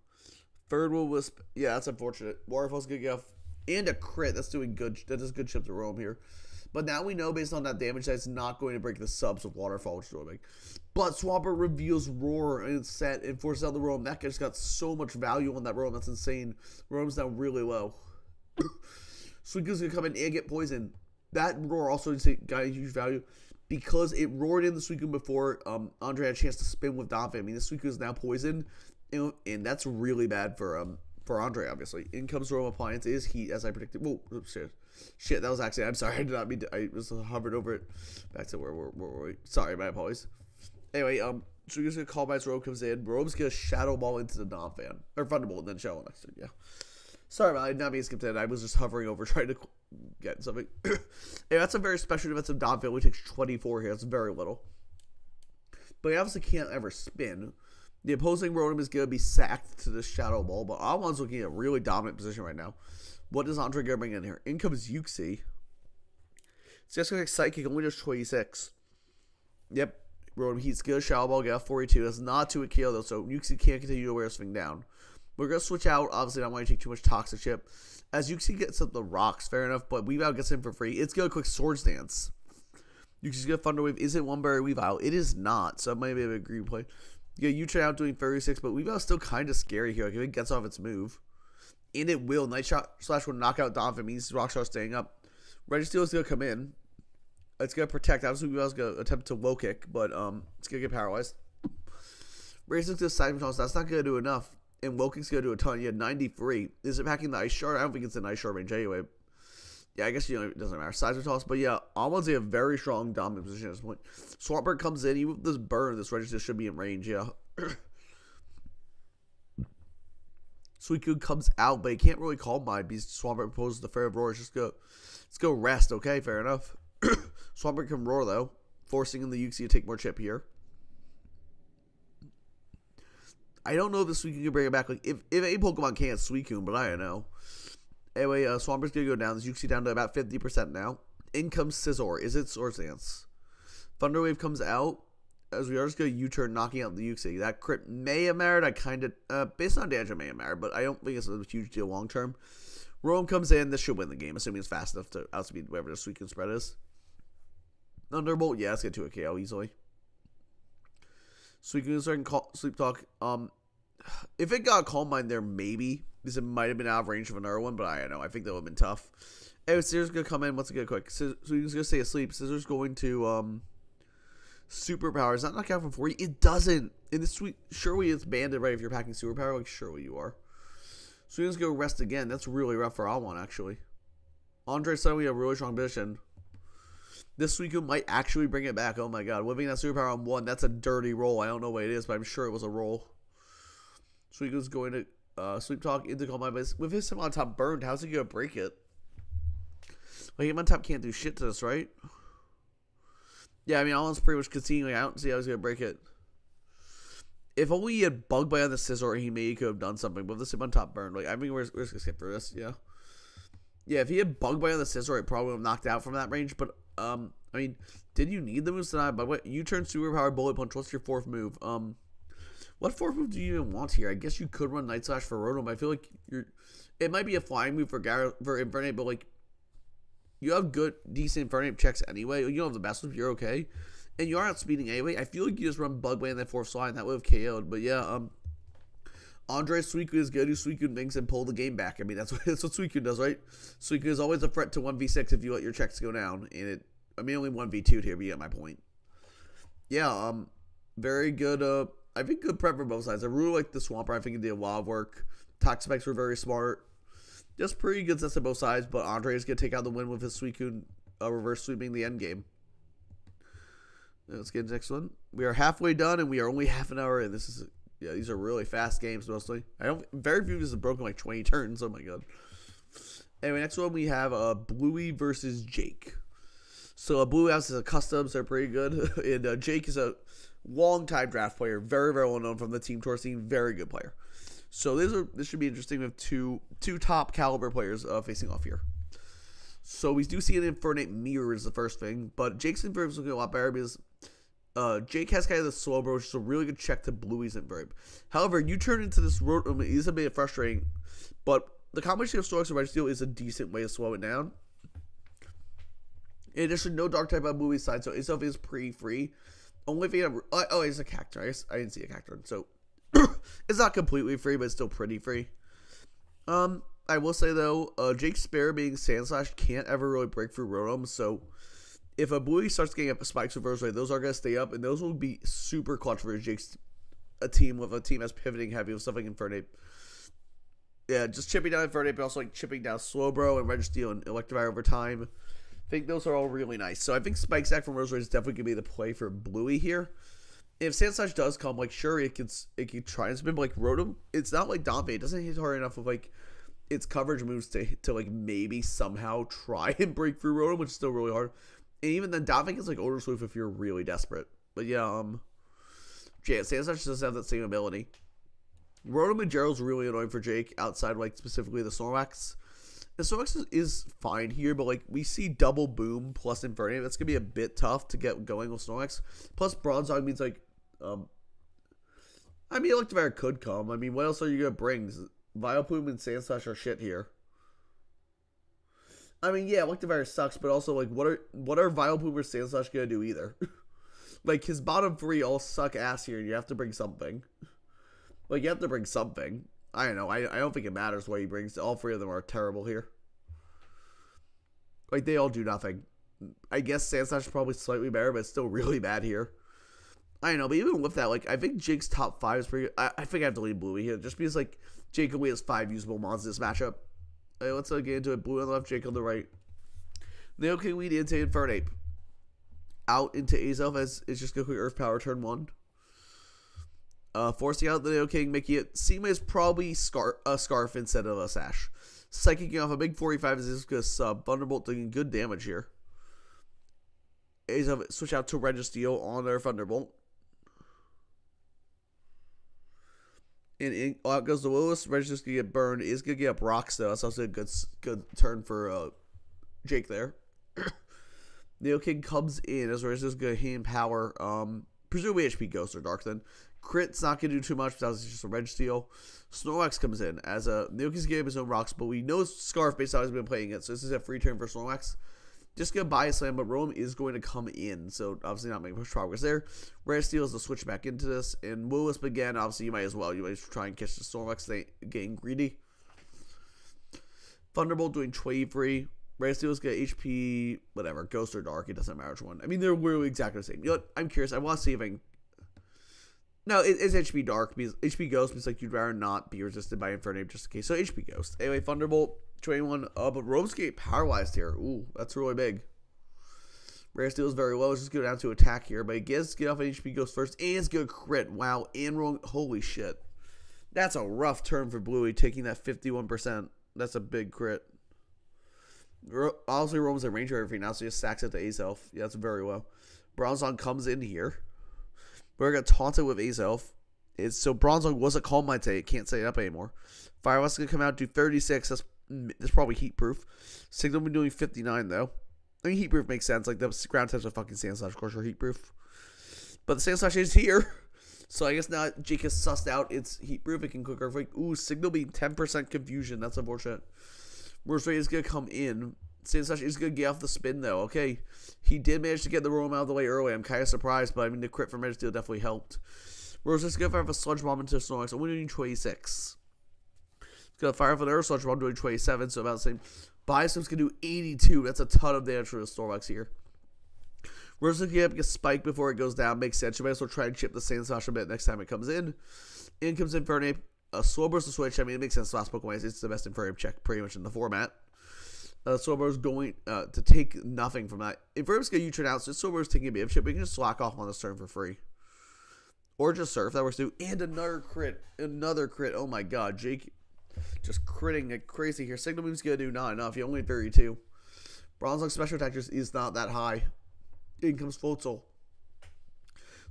S1: Third Will Wisp. Yeah, that's unfortunate. Waterfall's going to get off. And a crit. That's doing good. That does good chip to Roam here. But now we know based on that damage that it's not going to break the subs with Waterfall, which is really big. But Swampert reveals Roar and it's set and forces out the Roam. That guy's got so much value on that Roam. That's insane. Roam's now really low. Suicune's going to come in and get poisoned. That Roar also got a huge value because it roared in the Suicune before Andre had a chance to spin with Donphan. I mean, the Suicune is now poisoned, and that's really bad for Andre, obviously. In comes Roam Appliance. It is Heat, as I predicted. Whoa, oops, shit, that was actually. I'm sorry, I did not mean to. I was hovered over it. Back to where were we? Sorry, my apologies. Anyway, Suicune's gonna call by as Roam comes in. Roam's gonna Shadow Ball into the Donphan. Or Thunderbolt, and then Shadow next to it, yeah. Sorry, I did not mean to skip that. I was just hovering over trying to get something. Yeah, that's a very special defensive Donphan. Only takes 24 here. That's very little. But he obviously can't ever spin. The opposing Rotom is going to be sacked to the Shadow Ball, but Almon's looking at a really dominant position right now. What does Andre going to bring in here? In comes Uxie. It's just going to Psychic, only does 26. Yep. Rotom Heat's good. Shadow Ball got 42. That's not to a kill, though, so Uxie can't continue to wear a swing down. We're going to switch out. Obviously, I don't want to take too much Toxic Chip. As Uxie gets up the rocks, fair enough, but Weavile gets in for free. It's going to quick Swords Dance. Uxie's going to Thunder Wave. Is it One Berry Weavile? It is not, so it might be a green play. Yeah, U-turn out doing 36, but Weavile's still kind of scary here. Like, if it gets off its move. And it will. Night Shot / will knock out Donphan. Means Rockstar staying up. Registeel is going to come in. It's going to protect. Obviously, Weavile's going to attempt to low kick, but it's going to get paralyzed. Racing to the side toss. That's not going to do enough. And low kick's going to do a ton. You had 93. Is it packing the Ice Shard? I don't think it's an Ice Shard range anyway. Yeah, I guess it doesn't matter. Seismic Toss, but yeah, Almond's in a very strong dominant position at this point. Swampert comes in, even with this burn, this Registeel should be in range, yeah. Suicune comes out, but he can't really Calm Mind because Swampert proposes the Fair of Roar. Let's go rest, okay, fair enough. Swampert can roar, though, forcing in the Uxie to take more chip here. I don't know if the Suicune can bring it back. Like, if a Pokemon can't, Suicune, but I don't know. Anyway, Swampert's going to go down. This Uxie down to about 50% now. In comes Scizor. Is it Swords Dance? Thunder Wave comes out. As we are just going to U-turn, knocking out the Uxie. That crit may have mattered. I kind of, based on damage, it may have mattered, but I don't think it's a huge deal long term. Roam comes in. This should win the game, assuming it's fast enough to outspeed whatever the Suicune spread is. Thunderbolt, yeah, let's get to a KO easily. Suicune starting Sleep Talk. If it got Calm Mind there, maybe. Because it might have been out of range of another one, but I don't know. I think that would have been tough. Anyway, Scizor's going to come in. Let's get quick. Suicune's going to stay asleep. Scizor's going to Superpower. Does that knock out from 40? It doesn't. In this suite, surely it's banded, right? If you're packing Superpower, like, surely you are. Suicune's going to rest again. That's really rough for Almond, actually. Andre suddenly a really strong position. This Suicune might actually bring it back. Oh my god. Whipping that Superpower on 1. That's a dirty roll. I don't know what it is, but I'm sure it was a roll. Suicune's going to Sleep Talk into Calm Mind, but with his Hitmontop burned, how's he gonna break it? Like, Hitmontop can't do shit to this, right? Yeah, I mean, Almon's pretty much continuing. I don't see how he's gonna break it. If only he had Bug Bite on the Scizor, he maybe could have done something. But this on top burn. Like, I mean, we're just going to skip through this, yeah. Yeah, if he had Bug Bite on the Scizor, it probably would have knocked out from that range. But, I mean, did you need the moves tonight? But what, U-turn, Superpower, Bullet Punch. What's your fourth move? What fourth move do you even want here? I guess you could run Night Slash for Rotom. I feel like it might be a flying move for Infernape, but like you have good, decent Infernape checks anyway. You don't have the best ones, you're okay. And you are outspeeding anyway. I feel like you just run Bug Bite in that fourth slot and that would have KO'd. But yeah, Andre Suicune is good. You Suicune Minx and pull the game back. I mean, that's what Suicune does, right? Suicune is always a threat to 1v6 if you let your checks go down. And only 1v2 here, but you get my point. Yeah, very good, I think good prep for both sides. I really like the Swampert. I think it did a lot of work. Toxapex were very smart. Just pretty good sets of both sides, but Andre is going to take out the win with his Suicune reverse sweeping the end game. Let's get to the next one. We are halfway done, and we are only half an hour in. These are really fast games mostly. Very few of these have broken like 20 turns. Oh my god. Anyway, next one we have Bluey versus Jake. So Bluey House is a custom, so they're pretty good. And Jake is a long-time draft player, very, very well known from the Team Tour scene, very good player. So this should be interesting with two top caliber players facing off here. So we do see an Infernape mirror is the first thing, but Jake's Infernape is looking a lot better because Jake has kind of the Slowbro, which is a really good check to Bluey's Infernape. However, you turn into this Rotom, it is a bit frustrating, but the combination of Snorlax and Registeel is a decent way to slow it down. In addition, no Dark type on Bluey's side, so itself is pretty free. Only if you have, it's a Cacturne. I didn't see a Cacturne, so it's not completely free, but it's still pretty free. I will say though, Jake's Spare being Sand Slash can't ever really break through Rotom, so if a Bluey starts getting up spikes with Rose Ray, those are going to stay up, and those will be super clutch for Jake's a team that's pivoting heavy with stuff like Infernape. Yeah, just chipping down Infernape, but also like chipping down Slowbro and Registeel and Electivire over time. I think those are all really nice. So I think Spike Sack from Rose Ray is definitely going to be the play for Bluey here. If Sand Slash does come, like, sure, it could try and spin, but like Rotom, it's not like Donphan. It doesn't hit hard enough of like its coverage moves to like maybe somehow try and break through Rotom, which is still really hard. And even then, Donphan is like Odor Swift if you're really desperate. But yeah, Sand Slash doesn't have that same ability. Rotom and Gerald's really annoying for Jake outside like specifically the Snorlax. The Snorlax is fine here, but like we see double boom plus Infernape. That's gonna be a bit tough to get going with Snorlax. Plus Bronzong means like, Electivire could come. I mean, what else are you gonna bring? Vileplume and Sand Slash are shit here. I mean, yeah, Electivire sucks, but also like, what are Vileplume or Sand Slash gonna do either? Like his bottom three all suck ass here, and you have to bring something. Like you have to bring something. I don't know. I don't think it matters what he brings. All three of them are terrible here. Like, they all do nothing. I guess Sand Slash is probably slightly better, but it's still really bad here. I don't know, but even with that, like, I think Jake's top 5 is pretty good. I think I have to leave Bluey here, just because, like, Jake only has 5 usable mons in this matchup. Right, let's get into it. Bluey on the left, Jake on the right. Nidoking lead into Infernape. Out into Azelf as it's just going to quick Earth Power turn 1. Forcing out the Nidoking, making it seem as probably a Scarf instead of a Sash. Psychicking off a big 45 as this goes sub. Thunderbolt doing good damage here. Azelf switch out to Registeel on their Thunderbolt. And out goes the Willis. Registeel's going to get burned. Is going to get up Rocks though. That's also a good turn for Jake there. Nidoking comes in as Registeel's going to hand power. Presumably HP Ghost or Dark then. Crit's not going to do too much because it's just a Registeel. Snorlax comes in as Nidoking's game his own rocks, but we know Scarf based on how he's been playing it, so this is a free turn for Snorlax. Just going to buy a slam, but Rotom is going to come in, so obviously not making much progress there. Registeel is to switch back into this, and Willis again, obviously you might as well. You might try and catch the Snorlax getting greedy. Thunderbolt doing 23. Registeel's got HP, whatever, Ghost or Dark, it doesn't matter which one. I mean, they're really exactly the same. You know what? I'm curious. I want to see if I can... No, it's HP Dark, because HP Ghost means like you'd rather not be resisted by Infernape just in case. So HP Ghost. Anyway, Thunderbolt, 21. But Rotom's getting paralyzed here. Ooh, that's really big. Registeel is very low. Let's just go down to attack here. But he gets get off an HP Ghost first. And it's good crit. Wow. And wrong. Holy shit. That's a rough turn for Bluey, taking that 51%. That's a big crit. Obviously, Rotom's a Ranger everything now, so he just sacks it to Azelf. Yeah, that's very low. Bronzong comes in here. We're going to taunt it with Azelf. So Bronzong wasn't called my take. Can't say it up anymore. Firewall's going to come out do 36. That's probably heat proof. Signal been doing 59 though. I mean, heat proof makes sense. Like the ground types of fucking Sand Slash, of course, are heat proof. But the Sand Slash is here. So I guess now Jake has sussed out it's heat proof. It can quick earthquake. Ooh, Signal being 10% confusion. That's unfortunate. Worst rate is going to come in. Sand Slash is going to get off the spin though. Okay. He did manage to get the roam out of the way early. I'm kind of surprised, but I mean, the crit from Edge Steel definitely helped. Rose is going to fire off a Sludge Bomb into Snorlax. I'm doing 26. It's going to fire off another Sludge Bomb doing 27, so about the same. Biosym's going to do 82. That's a ton of damage for the Snorlax here. Rose is going to get a spike before it goes down. Makes sense. You might as well try and chip the Sand Slash a bit next time it comes in. In comes Infernape. A Swabber's to switch. I mean, it makes sense. Last Pokemon, it's the best Infernape check pretty much in the format. Swabber's going to take nothing from that. Infernape's going to U-turn out, so Swabber's taking a bit of chip. We can just slack off on this turn for free. Or just Surf, that works too. And another crit. Another crit. Oh my god. Jake just critting like crazy here. Signal Beam's going to do not enough. He only 32. Bronzong special attack is not that high. In comes Floatzel.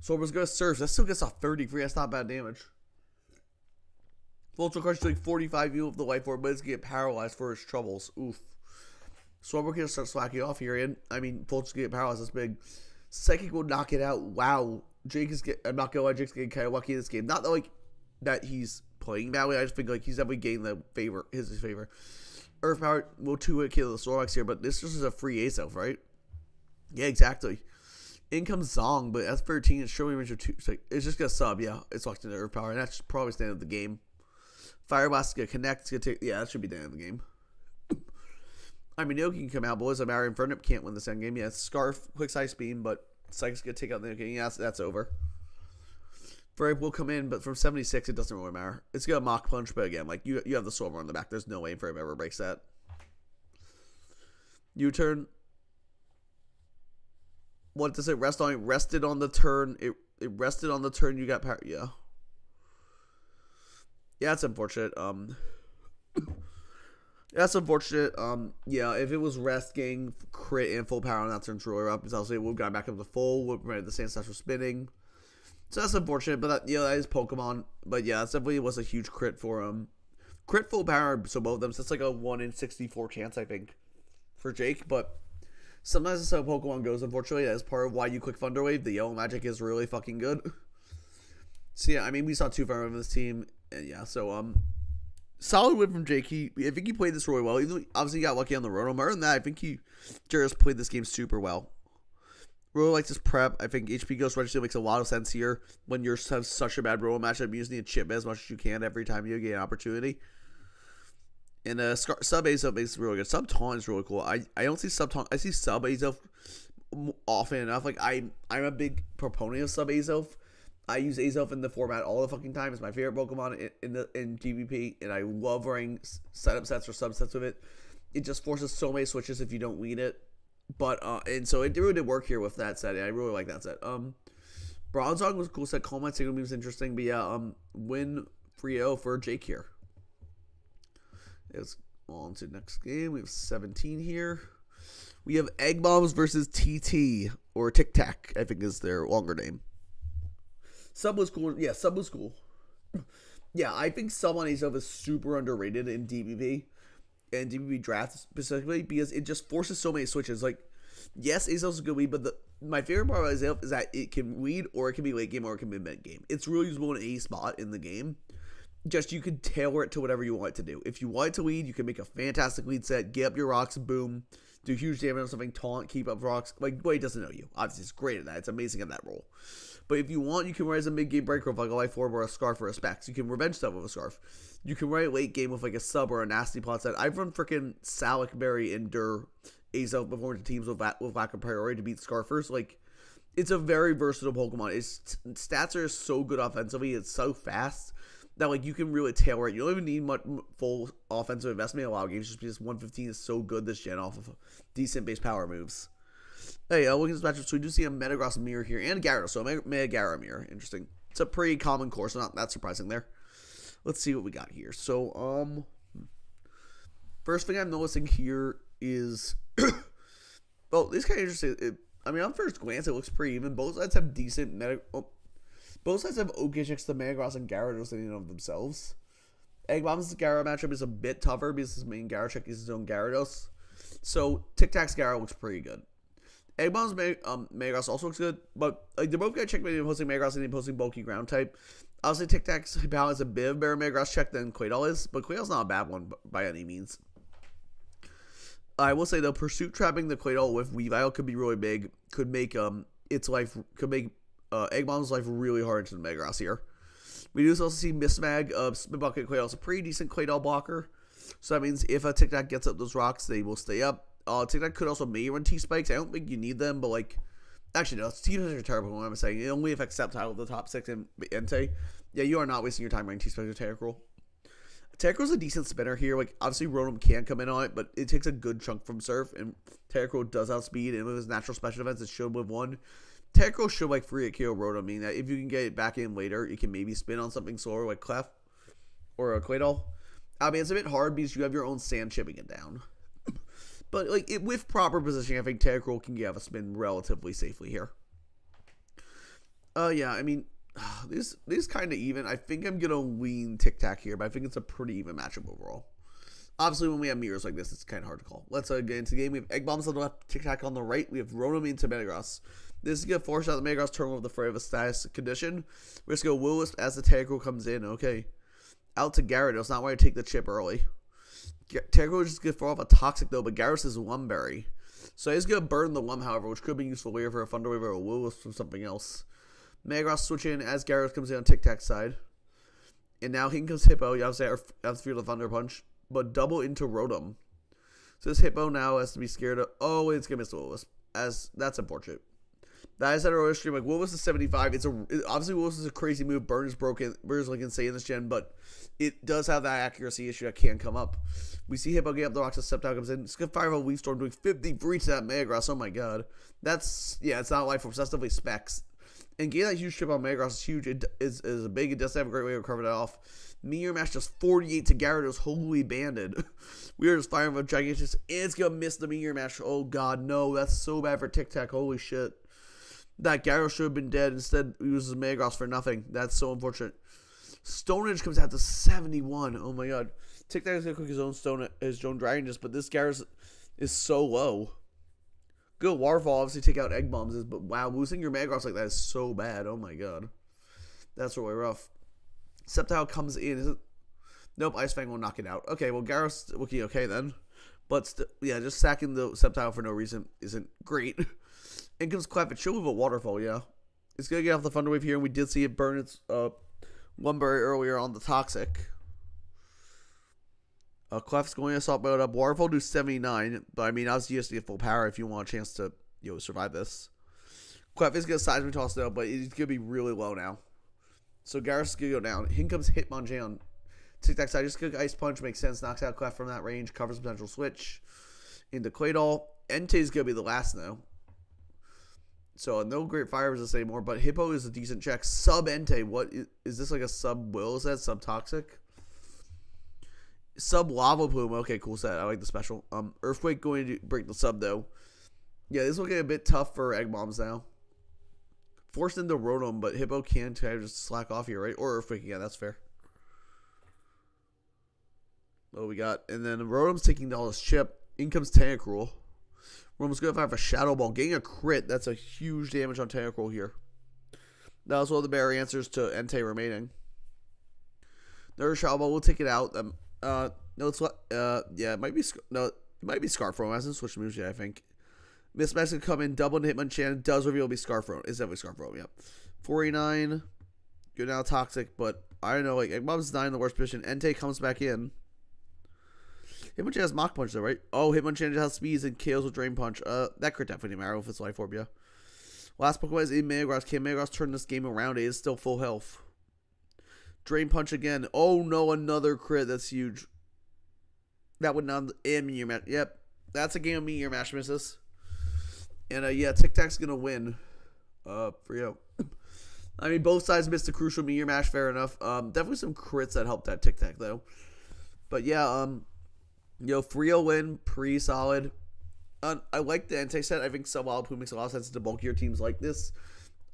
S1: Sorber's going to Surf. That still gets off 33. That's not bad damage. Floatzel Crush doing 45 U of the life orb, but it's going to get paralyzed for his troubles. Oof. Sorber can start slacking off here. And I mean, Floatzel's going to get paralyzed. That's big. Psychic will knock it out. Wow. Jake is I'm not gonna lie, Jake's getting kind of lucky in this game. Not that like that he's playing badly. I just think like he's definitely gained the favor, his favor. Earth Power will 2-hit kill the Snorlax here, but this just is a free Ace Elf, right? Yeah, exactly. In comes Zong, but that's 13. It's showing range of 2. It's just gonna sub. Yeah, it's locked into Earth Power, and that's probably the end of the game. Fire Blast is gonna connect. It's gonna take. Yeah, that should be the end of the game. I mean, Naoki can come out, boys. I'm Arian Fernip can't win this end game. Yeah, it's Scarf, Quick Size Beam, but Psychic's going to take out the Naoki. Yeah, that's over. Furry will come in, but from 76, it doesn't really matter. It's going to Mach Punch, but again, like, you have the Swarmer on the back. There's no way Furry ever breaks that. U-turn. What does it rest on? It rested on the turn. It rested on the turn you got power. Yeah. Yeah, that's unfortunate. That's unfortunate. Yeah, if it was rest, getting crit and full power on that turn really up, because I'll say we've got back up to full, would prevent the Sand Slash from spinning. So that's unfortunate, but that, that is Pokemon. But yeah, that definitely was a huge crit for him. Crit full power, so both of them. So it's like a 1 in 64 chance, I think, for Jake. But sometimes that's how Pokemon goes, unfortunately. That's part of why you click Thunder Wave. The yellow magic is really fucking good. So yeah, I mean, we saw 2 from this team. And yeah, so solid win from Jake. I think he played this really well. Even obviously, he got lucky on the Rotom. Other than that, I think he just played this game super well. Really likes his prep. I think HP Ghost Register makes a lot of sense here when you have such a bad Rotom matchup. You just need to chip as much as you can every time you get an opportunity. And Sub Azelf makes it really good. Sub Taunt is really cool. I don't see Sub Taunt. I see Sub Azelf often enough. Like I'm a big proponent of Sub Azelf. I use Azelf in the format all the fucking time. It's my favorite Pokemon in GVP, and I love running setup sets or subsets with it. It just forces so many switches if you don't weed it. But and so it really did work here with that set. I really like that set. Bronzong was a cool set. Calm Mind Signal Beam was interesting. But yeah, win 3-0 for Jake here. Let's go on to the next game. We have 17 here. We have Egg Bombs versus TT or Tic Tac, I think is their longer name. Sub was cool. Yeah, Sub was cool. Yeah, I think Sub on Azelf is super underrated in DBP. And DBP draft specifically because it just forces so many switches. Like, yes, Azelf's a good weed, but my favorite part about Azelf is that it can weed or it can be late game or it can be mid game. It's really usable in any spot in the game. Just you can tailor it to whatever you want it to do. If you want it to lead, you can make a fantastic lead set, get up your rocks, boom, do huge damage on something, taunt, keep up rocks. Like, Wade doesn't know you. Obviously, it's great at that. It's amazing at that role. But if you want, you can rise a mid-game breaker with like a Life Orb or a Scarf or a Specs. You can revenge stuff with a Scarf. You can write late game with like a Sub or a Nasty Plot set. I've run freaking Salic, Berry, and Dur Azelf before into teams with lack of priority to beat Scarfers. Like, it's a very versatile Pokemon. Its stats are so good offensively. It's so fast that like you can really tailor it. You don't even need much full offensive investment in a lot of games just because 115 is so good this gen off of decent base power moves. Hey, looking at this matchup, so we do see a Metagross Mirror here and a Gyarados. So Mega Gyarados Mirror, interesting. It's a pretty common core, so not that surprising there. Let's see what we got here. So, first thing I'm noticing here is, well, this kind of interesting. I mean, on first glance, it looks pretty even. Both sides have decent Both sides have okay checks to Metagross and Gyarados in and of themselves. Egg Bomb's Gyara matchup is a bit tougher because his main Gyara check is his own Gyarados. So Tic Tac's Gyara looks pretty good. Egg Bomb's Metagross also looks good, but like they're both got check maybe posting Metagross and posting bulky ground type. Obviously, Tic Tac's balance is a bit of better Metagross check than Quaidol is, but Quaidol's not a bad one by any means. I will say though, Pursuit trapping the Quaidol with Weavile could be really big. Could make Egg Bomb's life really hard into the Metagross here. We do also see Mismag of Spin Bucket Quaidol. It's a pretty decent Quaidol blocker. So that means if a Tic Tac gets up those rocks, they will stay up. Tic Tac could also maybe run T-Spikes. I don't think you need them, but like, actually no, T-Spikes are terrible. What I'm saying, it only affects Sceptile, the top 6 in Entei. Yeah, you are not wasting your time running T-Spikes or Tentacruel. Tentacruel's a decent spinner here. Like, obviously Rotom can come in on it, but it takes a good chunk from Surf, and Tentacruel does outspeed, and with his natural special defense, it should live one. Tentacruel should like free a KO Rotom, meaning that if you can get it back in later, you can maybe spin on something slower like Clef or a Quaidol. I mean, it's a bit hard because you have your own Sand chipping it down. But like with proper positioning, I think Tentacruel can get a spin relatively safely here. Yeah, I mean, this kind of even. I think I'm gonna lean Tic Tac here, but I think it's a pretty even matchup overall. Obviously, when we have mirrors like this, it's kind of hard to call. Let's get into the game. We have Egg Bombs on the left, Tic Tac on the right. We have Rotom into Metagross. This is going to force out the Metagross turn over the fray of a status condition. We're just going to Will-Wisp as the Tentacruel comes in. Okay. Out to Gyarados. Not why to take the chip early. Tentacruel is just going to throw off a Toxic, though, but Gyarados is Lumberry. So he's going to burn the Lum, however, which could be useful later for a Thunder Wave or a Will-Wisp from something else. Metagross switch in as Gyarados comes in on Tic Tac's side. And now he comes Hippo. You have to feel the Thunder Punch. But double into Rotom. So this Hippo now has to be scared of... Oh, it's going to miss the Will-Wisp. That's unfortunate. That is at earlier stream. Like, Will-Wisp is 75. Obviously, Will-Wisp is a crazy move. Burn is broken. Burn is like insane in this gen, but it does have that accuracy issue that can come up. We see Hippo get up the rocks as Sceptile comes in. It's going to fire a Leaf Storm doing 53 to that Metagross. Oh my god. It's not life force. That's definitely specs. And getting that huge chip on Metagross is huge. It is a big. It does have a great way to recover that off. Meteor Mash just 48 to Gyarados. Holy banded. We are just firing with Gigantus. And it's going to miss the Meteor Mash. Oh god, no. That's so bad for Tic Tac. Holy shit. That Gyarados should have been dead. Instead, he uses Metagross for nothing. That's so unfortunate. Stone Edge comes out to 71. Oh my god. Tic Tac is going to cook his own Dragon Disc, but this Gyarados is so low. Good Waterfall, obviously take out Egg Bombs, but wow, losing your Metagross like that is so bad. Oh my god. That's really rough. Sceptile comes in. Nope, Ice Fang will knock it out. Okay, well, Gyarados looking okay then. But, just sacking the Sceptile for no reason isn't great. In comes Clef. It should have a Waterfall, yeah. It's going to get off the Thunder Wave here, and we did see it burn its Lumberry earlier on the Toxic. Clef's going to Assault Mode up. Waterfall do 79, but I mean, obviously you have to get full power if you want a chance to, survive this. Clef is going to Seismic Toss though, but it's going to be really low now. So Gyarados is going to go down. In comes Hitmonchan on Tic Tac side. Just click Ice Punch, makes sense. Knocks out Clef from that range, covers potential switch into Quaidol. Entei's going to be the last though. So no Great Fire Resist anymore, but Hippo is a decent check. Sub Entei, what is this, like a sub Will? Is that sub Toxic? Sub Lava Plume. Okay, cool set. I like the special. Earthquake going to break the sub though. Yeah, this will get a bit tough for Egg Bombs now. Forced into Rotom, but Hippo can kind of just slack off here, right? Or Earthquake, yeah, that's fair. What we got? And then Rotom's taking all his chip. In comes Tentacruel. Rotom's going to have a Shadow Ball. Getting a crit, that's a huge damage on Tentacruel here. That was one of the better answers to Entei remaining. Another Shadow Ball, we'll take it out. No, it's it might be Scarfro. Hasn't switched moves yet, I think. Mismatch can come in, double into Hitmonchan. Does reveal to be Scarfro. It's definitely Scarfro, yeah. 49. Good now Toxic, but I don't know, like, Egg Bomb's not in the worst position. Entei comes back in. Hitmonchan has Mach Punch though, right? Oh, Hitmonchan has speeds and KOs with Drain Punch. That crit definitely matter if it's Life Orb, yeah. Last Pokemon is in Metagross. Can Metagross turn this game around? It is still full health. Drain Punch again. Oh no, another crit. That's huge. That would not. And Meteor Mash. Yep. That's a game of Meteor Mash misses. And yeah, Tic Tac's gonna win. For you. I mean, both sides missed a crucial Meteor Mash. Fair enough. Definitely some crits that helped that Tic Tac though. But yeah, 3-0 win, pretty solid. I like the Entei set. I think Sub Wild Plume makes a lot of sense to bulkier teams like this.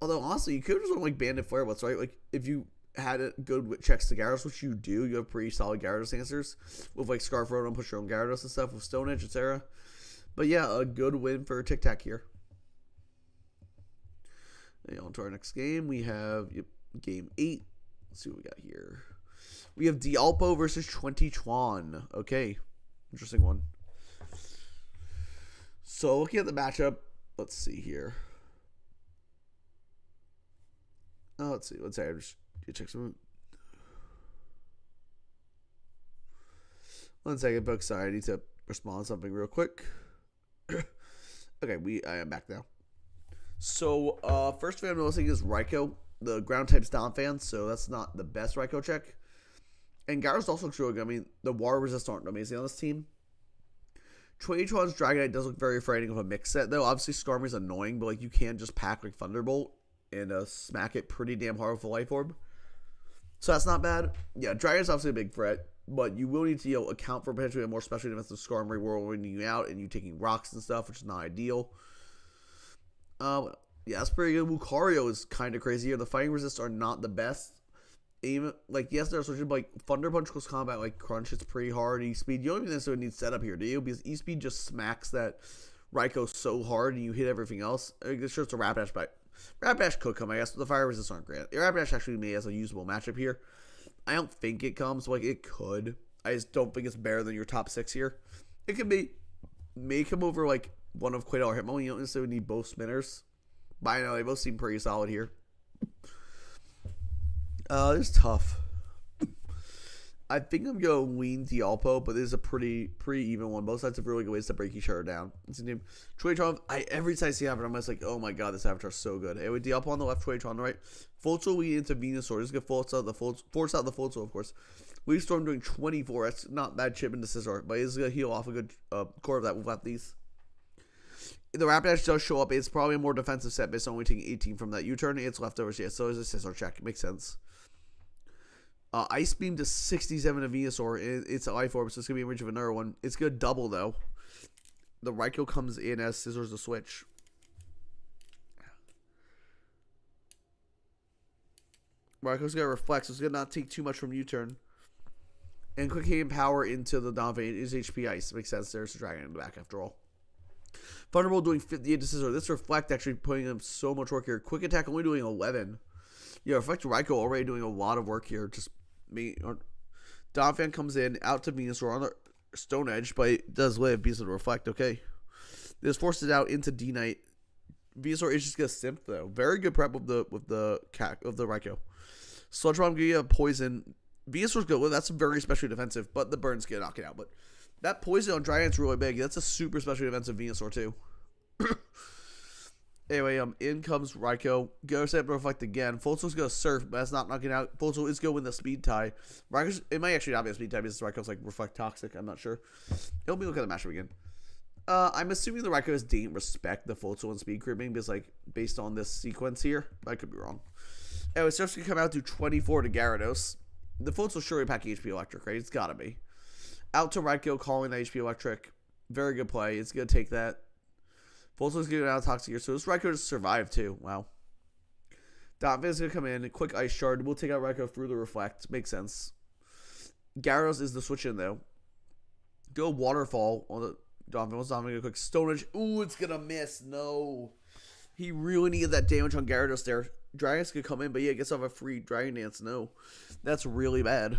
S1: Although, honestly, you could just want like Bandit Flare Blitz, right? Like, if you had it good with checks to Gyarados, which you do, you have pretty solid Gyarados answers with like Scarf Road and push your own Gyarados and stuff with Stone Edge, etc. But yeah, a good win for Tic Tac here. And on to our next game, we have game 8. Let's see what we got here. We have Dialpo versus 20 Chuan. Okay, interesting one. So looking at the matchup, let's see here. Let's see. Let's say I just check some. 1 second, folks. Sorry, I need to respond to something real quick. Okay, I am back now. So, first fan I'm noticing is Raikou, the ground type Donphan, so that's not the best Raikou check. And Gyarados also looks really good. I mean, the water resists aren't amazing on this team. 20 Chuan's Dragonite does look very frightening of a mix set, though. Obviously, Skarmory's annoying, but like you can just pack like Thunderbolt and smack it pretty damn hard with a Life Orb. So that's not bad. Yeah, Dragonite's obviously a big threat, but you will need to account for potentially a more special defensive Skarmory whirlwinding you out and you taking rocks and stuff, which is not ideal. Yeah, that's pretty good. Lucario is kind of crazy here. The fighting resists are not the best. Even like yes, they're switching, but like Thunder Punch close combat, like crunch, it's pretty hard. E-Speed, you don't even necessarily need setup here, do you? Because E-Speed just smacks that Raikou so hard and you hit everything else. I mean, sure, it's a Rapidash, but Rapidash could come, I guess. But the fire resists aren't great. Rapidash actually may has a usable matchup here. I don't think it comes, but like it could. I just don't think it's better than your top 6 here. It could be may come over like one of Quail or Hitmonlee. You don't necessarily need both spinners. But I know they both seem pretty solid here. It's tough. I think I'm going to lean Dialpo, but this is a pretty even one. Both sides have really good ways to break each other down. What's his name? Troytron. Every time I see Avatar, I'm just like, oh my god, this Avatar's so good. Anyway, Dialpo on the left, Troytron on the right. Fultz lead into Venusaur. Just get force out the Fultz, of course. Leaf Storm doing 24. That's not bad chip into Scizor, but he's going to heal off a good core of that without these. The Rapidash does show up. It's probably a more defensive set based on only taking 18 from that U-turn. It's leftovers, yeah, so is a Scizor check. It makes sense. Ice Beam to 67 of Venusaur. It's a Life Orb, so it's going to be a range of another one. It's going to double, though. The Raikou comes in as Scizor's the switch. Raikou's going to reflect, so it's going to not take too much from U-turn. And Quick Hitting Power into the Donphan is HP Ice. Makes sense. There's a Dragon in the back, after all. Thunderbolt doing 58 to Scizor. This Reflect actually putting him so much work here. Quick Attack only doing 11. Yeah, Reflect Raikou already doing a lot of work here. Just me. Donphan comes in, out to Venusaur on the Stone Edge, but it does live because of the Reflect. Okay. This forces it out into D-Knight. Venusaur is just going to simp, though. Very good prep with the Raikou. Sludge Bomb give you a poison. Venusaur's good. Well, that's very especially defensive, but the burn's going to knock it out. But that poison on Dragon's really big. That's a super special defensive Venusaur, too. Anyway, in comes Raikou. Goes to Reflect again. Fultz going to Surf, but that's not knocking out. Fultz is going to win the speed tie. Raikou's, it might actually not be a speed tie because Raikou's like Reflect Toxic. I'm not sure. Let me look at the matchup again. I'm assuming the Raikou didn't respect the Fultz and speed creeping because, like, based on this sequence here. I could be wrong. Anyway, Surf's going to come out to 24 to Gyarados. The Fultz will surely pack HP Electric, right? It's got to be. Out to Raikou, calling the HP Electric. Very good play. It's going to take that. Fultz getting out of Toxic here, so this Raikou just survived too. Wow. Donphan's going to come in. Quick Ice Shard. We'll take out Raikou through the Reflect. Makes sense. Gyarados is the switch in, though. Go Waterfall on the Donphan. What's Donphan going to quick Stone Edge? Ooh, it's going to miss. No. He really needed that damage on Gyarados there. Dragon's going to come in, but yeah, gets off a free Dragon Dance. No. That's really bad.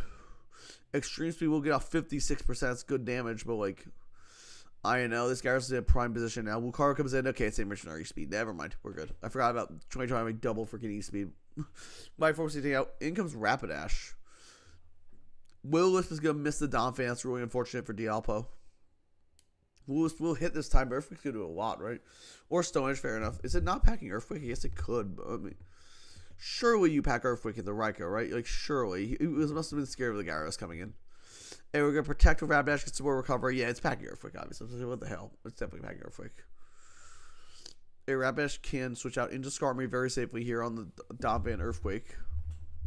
S1: Extreme Speed will get off 56%. That's good damage, but like, I know this Gyarados is in a prime position now. Lucario comes in. Okay, it's missionary speed. Never mind. We're good. I forgot about trying to make double freaking E-Speed. My force taking out. In comes Rapidash. Will-O-Wisp is going to miss the Donphan. That's really unfortunate for Dialpo. Will-O-Wisp will hit this time, but Earthquake's going to do a lot, right? Or Stone Edge, fair enough. Is it not packing Earthquake? I guess it could, but I mean, surely you pack Earthquake in the Raikou, right? Like, surely. He must have been scared of the Gyarados coming in. And we're going to protect with Rapidash, get some more recovery. Yeah, it's packing Earthquake, obviously. What the hell? It's definitely packing Earthquake. A Rapidash can switch out into Skarmory very safely here on the Donphan Earthquake.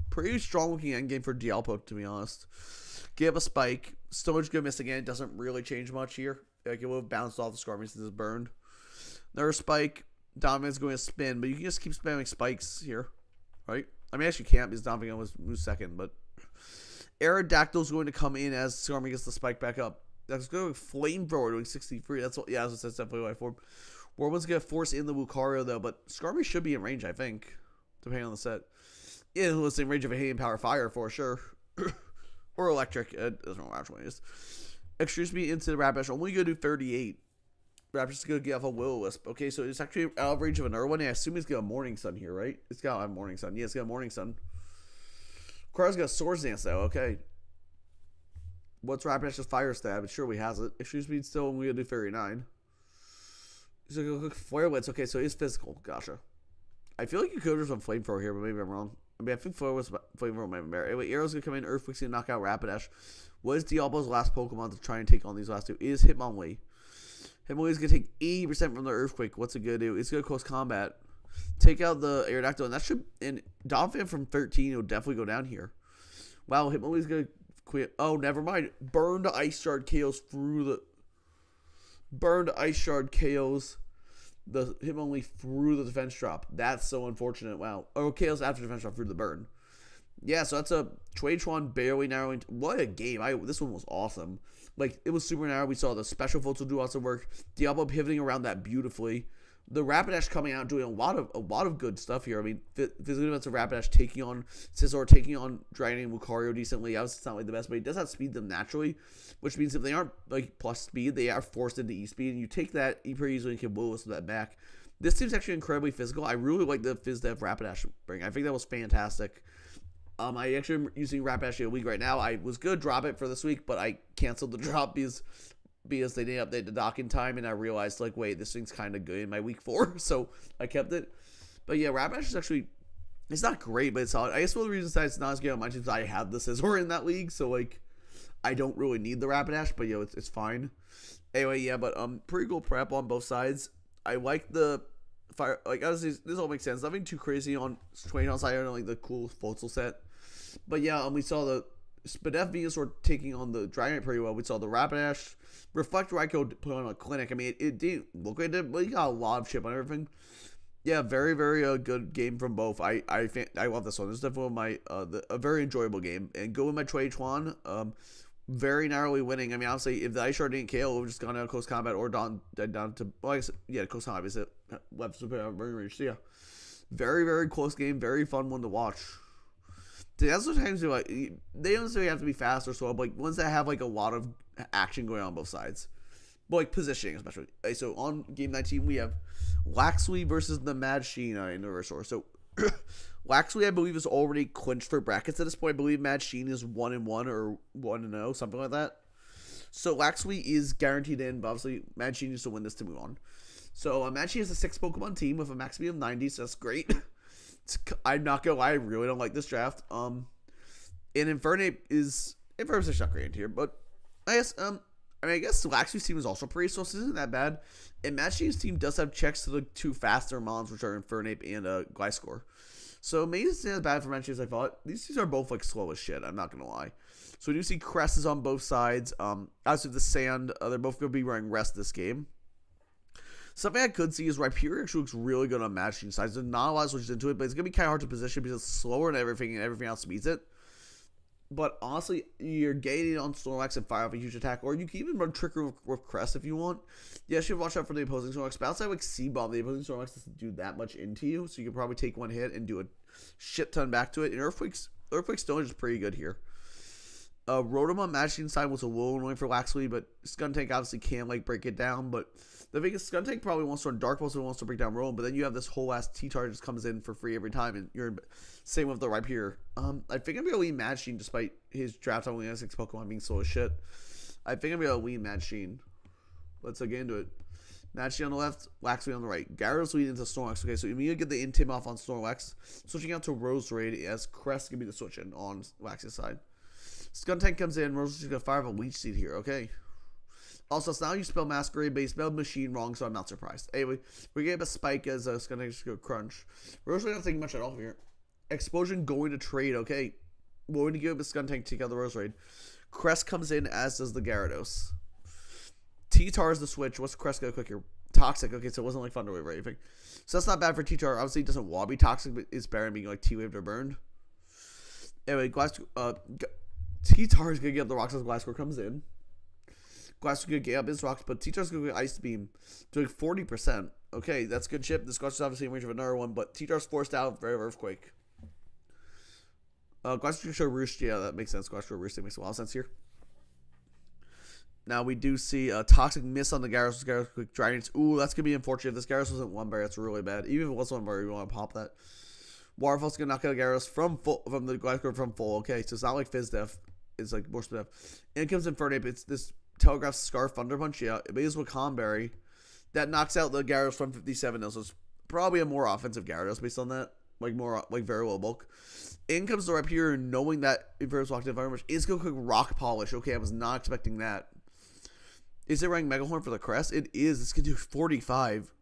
S1: Pretty strong looking endgame for Dialpo, to be honest. Give a Spike. Stone Edge going to miss again. It doesn't really change much here. Like, it will have bounced off the Skarmory since it's burned. Another Spike. Donovan's going to spin, but you can just keep spamming spikes here, right? I mean, actually can't because Donovan was moves second, but Aerodactyl's going to come in as Skarmy gets the spike back up. That's going to Flamethrower doing 63. That's what, yeah, that's definitely what I formed. Warwood's going to force in the Lucario, though, but Skarmy should be in range, I think, depending on the set. Yeah, it was in range of a Hidden Power Fire for sure. Or Electric. It doesn't matter which one it is. Extreme Speed into the Rapidash. Only going to do 38. Raptor's going to get off a Will-O-Wisp. Okay, so it's actually out of range of another one. I assume he's got a Morning Sun here, right? It's got a Morning Sun. Yeah, it's got a Morning Sun. Crow's got a Swords Dance, though. Okay. What's Rapidash's Fire Stab? It surely has it. Extreme Speed still only going to do 39. He's going to go Flare Blitz. Okay, so it's physical. Gotcha. I feel like you could have done Flamethrower here, but maybe I'm wrong. I mean, I think Flamethrower might be better. Anyway, Arrow's going to come in. Earthquake's going to knock out Rapidash. What is Diablo's last Pokemon to try and take on these last two? It is Hitmonlee. Hitmonlee is going to take 80% from the Earthquake. What's it going to do? It's going to close combat. Take out the Aerodactyl, and that should... And Donphan from 13 will definitely go down here. Wow, Hitmonlee's going to quit. Oh, never mind. Burned Ice Shard KOs through the... Burned Ice Shard KOs the Hitmonlee through the defense drop. That's so unfortunate. Wow. Oh, KOs after defense drop through the burn. Yeah, so that's a Chuan barely narrowing. What a game. This one was awesome. Like, it was super narrow. We saw the special votes will do lots of work. Diablo pivoting around that beautifully. The Rapidash coming out doing a lot of good stuff here. I mean, physical events of Rapidash taking on Scizor, taking on Dragon and Lucario decently. Obviously, it's not like the best, but he does have speed them naturally, which means if they aren't like plus speed, they are forced into E speed, and you take that pretty easily and can Will-O-Wisp that back. This team's actually incredibly physical. I really like the Phys Dev Rapidash bring. I think that was fantastic. I actually am using Rapidash in a league right now. I was going to drop it for this week, but I canceled the drop because they didn't update the docking time, and I realized, like, wait, this thing's kind of good in my week 4, so I kept it. But yeah, Rapidash is actually, it's not great, but it's solid. I guess one of the reasons that it's not as good on my team is I have the Scizor in that league, so, like, I don't really need the Rapidash, but, it's fine. Anyway, yeah, but pretty cool prep on both sides. I like the fire, like, honestly, this all makes sense. Nothing too crazy on 20 on side, I don't like the cool Floatzel set. But yeah, we saw the Spadef Venusaur taking on the Dragonite pretty well. We saw the Rapidash Reflect Raikou put on a clinic. I mean, it didn't look like it did, but he got a lot of chip on everything. Yeah, very, very good game from both. I love this one. This is definitely a very enjoyable game. And go with my Chuan, very narrowly winning. I mean, honestly, if the Ice Shard didn't KO, it would have just gone out of close combat or down to, well, I guess, yeah, close combat is it. Left very range. So yeah, very, very close game. Very fun one to watch. That's what times do like they don't necessarily have to be fast or slow, but like ones that have like a lot of action going on both sides, but like positioning especially. So on game 19 we have Laxley versus the Mad Sheena in the Venusaur. So Laxley I believe is already clinched for brackets at this point. I believe Mad Sheena is 1-1 or 1-0, something like that. So Laxley is guaranteed in, but obviously Mad Sheena needs to win this to move on. So Mad Sheena has a 6 Pokemon team with a max speed of 90, so that's great. I'm not gonna lie, I really don't like this draft. And Infernape is not great here, but I guess I guess Laxley's team is also pretty, so this isn't that bad. And Mad Sheena's team does have checks to the 2 faster mons, which are Infernape and Gliscor. So maybe it's not as bad for Mad Sheena as I thought. These teams are both like slow as shit, I'm not gonna lie. So we do see Cresses on both sides. As with the Sand, they're both gonna be running Rest this game. Something I could see is Rhyperior actually looks really good on Mad Sheena's side. There's not a lot of switches into it, but it's going to be kind of hard to position because it's slower and everything else speeds it. But honestly, you're gaining on Snorlax and fire off a huge attack, or you can even run Tricker with Crest if you want. Yes, you have to watch out for the opposing Snorlax, but outside like C-Bomb, the opposing Snorlax doesn't do that much into you, so you can probably take one hit and do a shit ton back to it. And Earthquake Stone is pretty good here. Rotom on Mad Sheena's side was a little annoying for Laxley, but Skuntank obviously can like break it down, but the thing is, Skuntank probably wants to run Dark Pulse and wants to break down Rotom, but then you have this whole ass T-Tar just comes in for free every time, and you're same with the Rhyperior. I think I'm going to lean Mad Sheen despite his draft only has 6 Pokemon being slow as shit. I think I'm going to lean Mad Sheen. Let's get into it. Mad Sheen on the left, Laxley on the right. Gyarados leading into Snorlax. Okay, so you immediately get the Intim off on Snorlax. Switching out to Roserade as Crest can be the switch in on Lax's side. Skuntank comes in. Roserade's going to fire up a Leech Seed here. Okay. Also, so now you spell Masquerade, but you spelled Machine wrong, so I'm not surprised. Anyway, we get a Spike as Skuntank just go Crunch. Roserade not taking much at all here. Explosion going to trade. Okay. Going to give a Skuntank to take out the Roserade. Crest comes in, as does the Gyarados. T-Tar is the switch. What's Crest going to click here? toxic. Okay, so it wasn't like Thunder Wave or anything. So that's not bad for T-Tar. Obviously, it doesn't want to be toxic, but it's better than being like T-Waved or burned. Anyway, T-Tar is going to get up the rocks as Glasgow comes in. Glasgow's going to get up his rocks, but T-Tar's going to get Ice Beam, doing 40%. Okay, that's good chip. This Glasgow's obviously in range of another one, but T-Tar's forced out very Earthquake. Glasgow's going to show Roost. Yeah, that makes sense. Glasgow Roost. It makes a lot of sense here. Now we do see a Toxic Miss on the Gyarados. Gyarados Quick Dragons. Ooh, that's going to be unfortunate. If this Gyarados wasn't one bar, that's really bad. Even if it was one bar, you want to pop that. Waterfall's going to knock out Gyarados from the Glasgow from full. Okay, so it's not like Fizz Def. It's like more speed up. And it comes Infernape. It's this Telegraph Scarf Thunder Punch. Yeah, it is with Comberry. That knocks out the Gyarados from 57. So it's probably a more offensive Gyarados based on that. Like more, like very low bulk. In comes the Rapier, knowing that Infernape's locked in very much. It's going to quick Rock Polish. Okay, I was not expecting that. Is it ranking Mega Horn for the Crest? It is. It's going to do 45.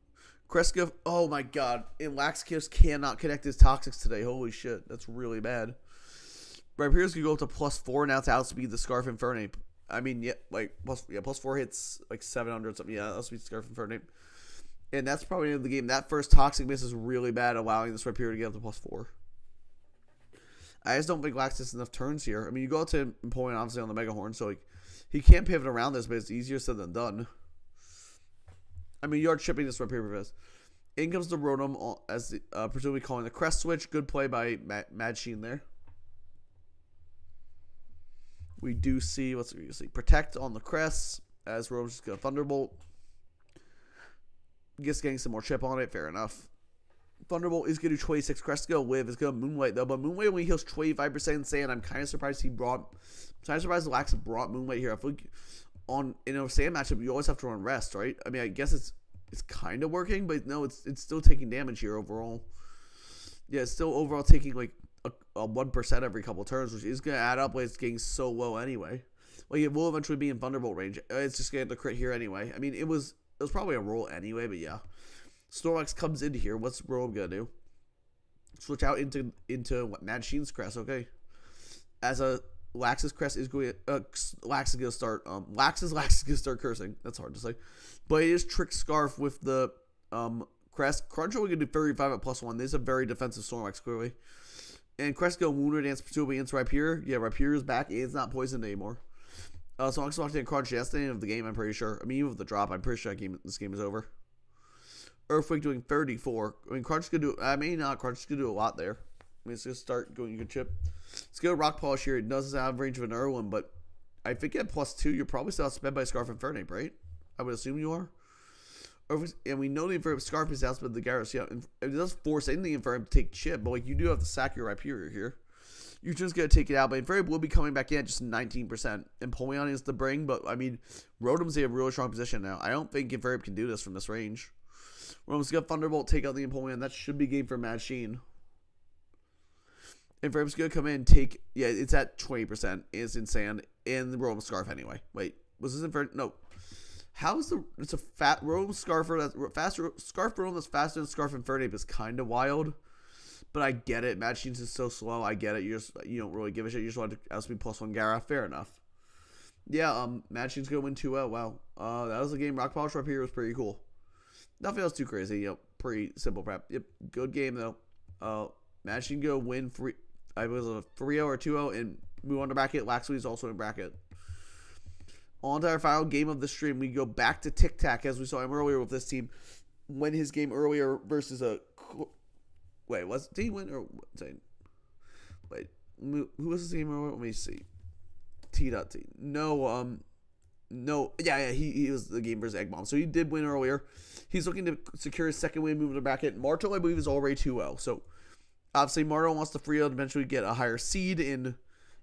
S1: Kreska, oh my god. And Laxkiss cannot connect his Toxics today. Holy shit. That's really bad. Rapier's going to go up to +4. Now to outspeed the Scarf Infernape. I mean, yeah, like, +4 hits, like 700 something. Yeah, outspeed Scarf Infernape. And that's probably the end of the game. That first Toxic Miss is really bad, allowing this Rapier to get up to +4. I just don't think Lax has enough turns here. I mean, you go out to Empoleon, obviously, on the Mega Horn, so, like, he can't pivot around this, but it's easier said than done. I mean, you are chipping this Rapier for this. In comes the Rotom, as presumably calling the Crest Switch. Good play by Mad Sheen there. We do see, what's we see? Protect on the Crest, as Rotom's just going to Thunderbolt. Just getting some more chip on it, fair enough. Thunderbolt is going to do 26. Crest go with is going to Moonlight though, but Moonlight only heals 25% insane. I'm kind of surprised Lax brought Moonlight here. I feel like in a Sand matchup, you always have to run Rest, right? I mean, I guess it's kind of working, but no, it's still taking damage here overall. Yeah, it's still overall taking like a 1% every couple turns, which is going to add up when it's getting so low anyway. Like, it will eventually be in Thunderbolt range. It's just getting the crit here anyway. I mean, it was probably a roll anyway, but yeah. Snorlax comes into here. What's Rotom gonna do? Switch out into Mad Sheen's Crest. Okay. As a Lax's Crest is going. Lax is gonna start. Lax is gonna start cursing. That's hard to say, but it is Trick Scarf with the Crest. Crunch only gonna do 35 at +1. This is a very defensive Snorlax clearly. And Crest go Wounded Dance presumably into Rapier. Yeah, Rapier is back. It's not poisoned anymore. So I'm walked in Crunch. That's the end of the game. I'm pretty sure. I mean, even with the drop, I'm pretty sure this game is over. Earthquake doing 34. I mean, Crunch could do. I mean, not Crunch could do a lot there. I mean, it's gonna start going good chip. Let's go Rock Polish here. It doesn't have range of an Erwin, but I think at +2, you're probably still outsped by Scarf Infernape, right? I would assume you are. And we know the Infernape Scarf is outsped the Gyarados. Yeah, it does force anything Infernape to take chip, but like you do have to sack your Rapier here. You're just gonna take it out, but Infernape will be coming back in at just 19%. And Empoleon is the bring, but I mean, Rotom's in a really strong position now. I don't think Infernape can do this from this range. Rotom's going to Thunderbolt, take out the Empoleon. That should be game for Mad Sheen. Infernape's going to come in and take... Yeah, it's at 20%. It's in Sand. And the Rotom Scarf anyway. Wait, was this Infernape? No. How is the... It's a fat Rotom Scarfer that's faster... Scarf Rotom that's faster than Scarf Infernape is kind of wild. But I get it. Mad Sheen's is so slow. I get it. You don't really give a shit. You just want to outspeed +1 Gara. Fair enough. Yeah, Mad Sheen's going to win 2-0. Wow. That was a game. Rock Polish up here was pretty cool. Nothing else too crazy, pretty simple prep. Yep, good game though. Mad Sheen go win free. I was a 3-0 or 2-0 and move on to bracket. Laxley is also in bracket. On to our final game of the stream. We go back to Tic Tac as we saw him earlier with this team. Win his game earlier versus a. Wait, did he win or wait? Who was his game earlier? Let me see. T.T. No, yeah, he was the game versus Egg Bomb. So he did win earlier. He's looking to secure his second win, moving to bracket. Martel, I believe, is already 2-0. So obviously, Martel wants to free out eventually get a higher seed and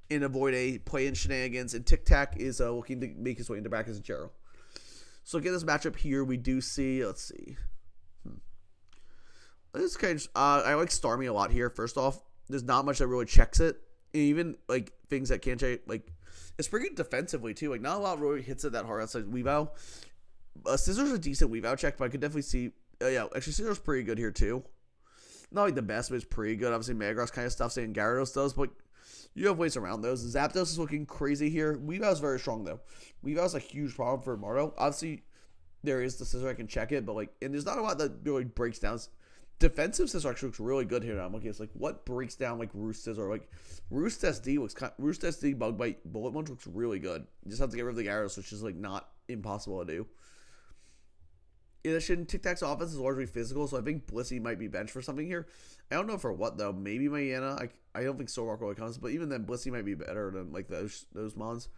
S1: avoid a play-in shenanigans. And Tic Tac is looking to make his way into brackets and Gerald. So look at this matchup here. We do see. Let's see. This kind of, I like Starmie a lot here. First off, there's not much that really checks it. And even like things that can't check, like. It's pretty good defensively, too. Like, not a lot really hits it that hard outside Weavile. Scissors a decent Weavile check, but I could definitely see... yeah, actually, Scissors pretty good here, too. Not like the best, but it's pretty good. Obviously, Metagross kind of stuff saying Gyarados does, but you have ways around those. Zapdos is looking crazy here. Weavile's very strong, though. Weavile's a huge problem for Marto. Obviously, there is the Scizor, I can check it, but like, and there's not a lot that really breaks down. Defensive Scizor actually looks really good here now. I'm looking, it's like what breaks down like Roost Scizor. Like Roost SD looks Roost SD Bug Bite Bullet Munch looks really good. You just have to get rid of the arrows, which is like not impossible to do. In addition, Tic Tac's offense is largely physical, so I think Blissey might be benched for something here. I don't know for what though. Maybe Mayanna. I don't think Solrock really comes, but even then, Blissey might be better than like those mons.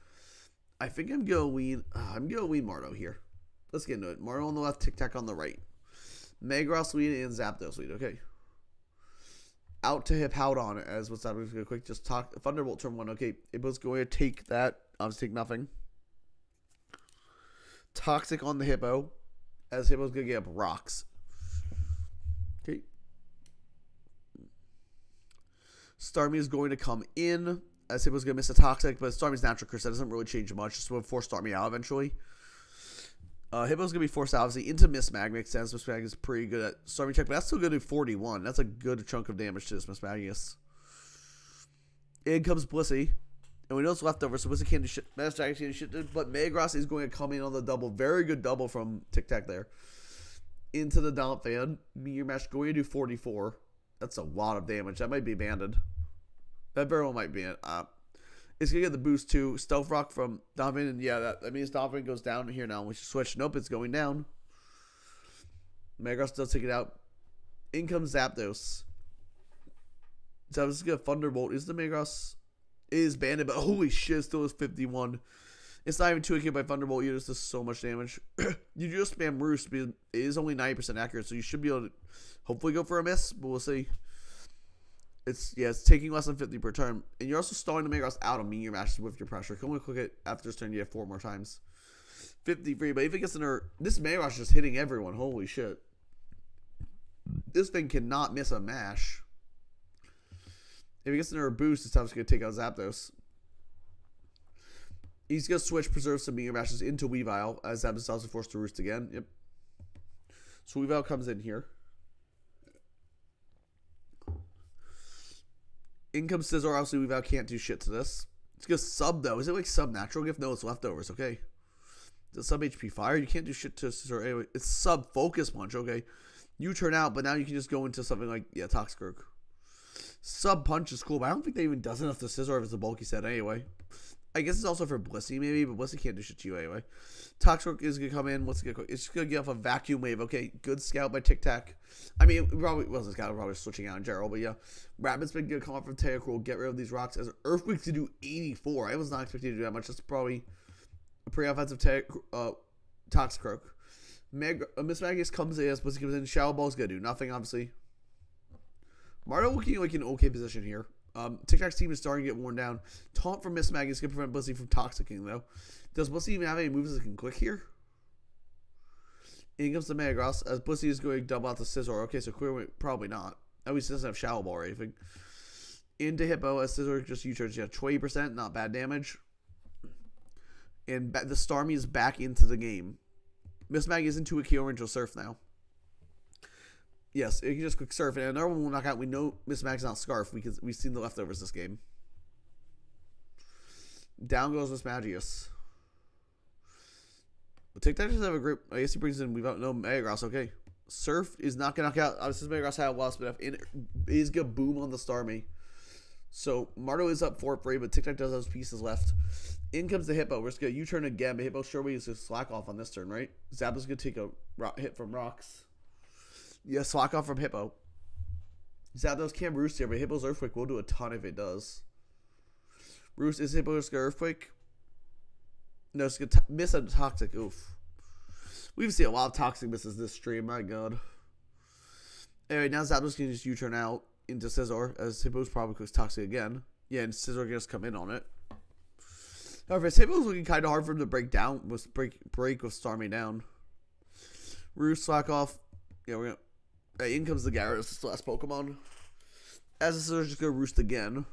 S1: I think I'm gonna wean Mardo here. Let's get into it. Mardo on the left, Tic Tac on the right. Metagross lead and Zapdos lead. Okay. Out to Hippowdon as what's happening. Go quick. Just talk. Thunderbolt turn 1. Okay. It was going to take that. Obviously take nothing. Toxic on the Hippo. As Hippo's going to get up rocks. Okay. Starmie is going to come in. As Hippo's going to miss a Toxic. But Starmie's natural curse. That doesn't really change much. Just will force Starmie out eventually. Hippo's going to be forced, obviously, into Miss Mag. Makes sense. Miss Mag is pretty good at Starmie check, but that's still going to do 41. That's a good chunk of damage to this Miss Magius. In comes Blissey. And we know it's leftover, so Blissey can't do shit. Miss Magius can't do shit, but Metagross is going to come in on the double. Very good double from Tic Tac there. Into the Donphan. Meteor Mash going to do 44. That's a lot of damage. That might be banded. That very well might be it. It's going to get the boost to Stealth Rock from Donphan. And yeah, that means Donphan goes down here now. We should switch. Nope, it's going down. Metagross does take it out. In comes Zapdos. Zapdos is going to Thunderbolt. Is the Metagross is banded, but holy shit, still is 51. It's not even 2 hit by Thunderbolt. You just does so much damage. You just spam Roost because it is only 90% accurate, so you should be able to hopefully go for a miss, but we'll see. It's taking less than 50 per turn. And you're also stalling the Metagross out on Meteor Mashes with your pressure. You can only click it after this turn, you have 4 more times. 53, but if it gets in her, this Metagross is just hitting everyone. Holy shit. This thing cannot miss a mash. If it gets in her boost, it's going to take out Zapdos. He's going to switch Preserve some Meteor Mashes into Weavile as Zapdos is also forced to Roost again. Yep. So Weavile comes in here. In comes Scizor. Obviously, Weavile can't do shit to this. It's going to sub, though. Is it like sub natural gift? No, it's leftovers. Okay. It's a sub HP fire. You can't do shit to Scizor anyway. It's sub focus punch. Okay. You turn out, but now you can just go into something like, yeah, Toxicroak. Sub punch is cool, but I don't think that even does enough to Scizor if it's a bulky set anyway. I guess it's also for Blissey maybe, but Blissey can't do shit to you anyway. Toxicroak is going to come in. What's it going to It's just going to get off a Vacuum Wave. Okay, good scout by Tic Tac. I mean, it probably wasn't scout, probably switching out in general, but yeah. Rapid's been good. Come off from Tentacruel, get rid of these rocks. As Earthquake to do 84. I was not expecting to do that much. That's probably a pretty offensive Toxicroak. Miss Magius comes in as Blissey comes in. Shadow Ball's going to do nothing, obviously. Mardo looking like an okay position here. Tic Tac's team is starting to get worn down. Taunt from Miss Magius can prevent Blissey from Toxicking, though. Does Blissey even have any moves that can click here? In comes the Metagross, as Blissey is going to double out the Scizor. Okay, so clearly, probably not. At least it doesn't have Shadow Ball or anything. Into Hippo, as Scizor just U-turns. Yeah, 20%, not bad damage. And the Starmie is back into the game. Miss Maggie is into a Kyogre will Surf now. Yes, you can just quick Surf, and another one will knock out. We know Miss Mag's not Scarf because we've seen the leftovers this game. Down goes Miss Magius. But Tic Tac doesn't have a grip. I guess he brings in. We've got no Metagross. Okay, Surf is not gonna knock out. Obviously, Metagross had a lot of spin off. He's gonna boom on the Starmie. So Mardo is up 4-3, but Tic Tac does have his pieces left. In comes the Hippo. We're just gonna U-turn again, but Hippo surely is gonna slack off on this turn, right? Zapdos gonna take a hit from rocks. Yeah, slack off from Hippo. Zapdos can't Roost here, but Hippo's Earthquake will do a ton if it does. Roost is Hippo's Earthquake. No, it's gonna miss a Toxic. Oof. We've seen a lot of Toxic misses this stream. My God. Anyway, now Zapdos can just U-turn out into Scizor, as Hippo's probably cooks Toxic again. Yeah, and Scizor can just come in on it. However, Hippo's looking kind of hard for him to break down, break with Starmie down. Roost, slack off. Yeah, we're gonna. In comes the Gyarados, it's the last Pokemon. As Scizor's just gonna Roost again.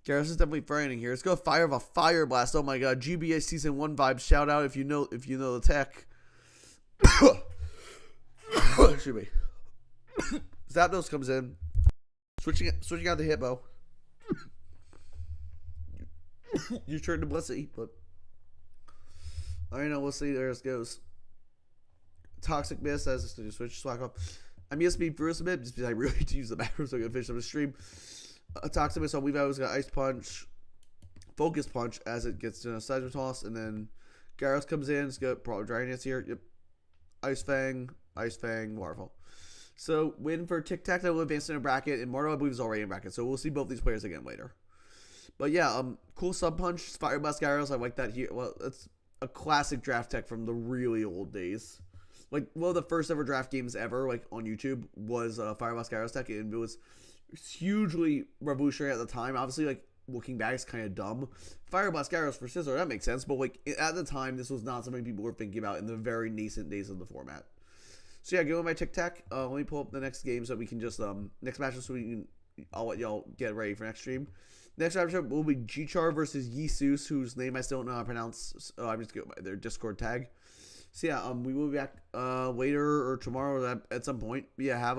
S1: Gyarados is definitely frightening here. Let's go fire of a Fire Blast. Oh my God, GBA Season 1 vibes. Shout out if you know the tech. Excuse me. Zapdos comes in, switching out the Hippo. You turn to Blissey, but I know, we'll see. There it goes. Toxic Mist as to switch swag up. I'm used to be Bruce a bit, just because I really need to use the backroom so I can finish up the stream. Toxic Mist on We've always got Ice Punch, Focus Punch as it gets to a Seismic Toss, and then Gyarados comes in. It's got probably Dragon Dance here. Yep. Ice Fang, Waterfall. So win for Tic Tac that will advance in a bracket, and Mardo I believe is already in a bracket. So we'll see both these players again later. But yeah, cool Sub Punch, Fire Blast Gyarados. I like that here. Well, it's a classic draft tech from the really old days. Like one of the first ever draft games ever, like on YouTube, was Fire Blast Gyarados tech, and it was hugely revolutionary at the time. Obviously, like looking back, it's kind of dumb. Fire Blast Gyarados for Scizor, that makes sense, but like at the time, this was not something people were thinking about in the very nascent days of the format. So yeah, go with my Tic Tac. Let me pull up the next game so we can just next matchup so we can. I'll let y'all get ready for next stream. Next matchup will be G-Char versus Yisus, whose name I still don't know how to pronounce. I'm just going by their Discord tag. So yeah, we will be back later or tomorrow at some point. Yeah, have a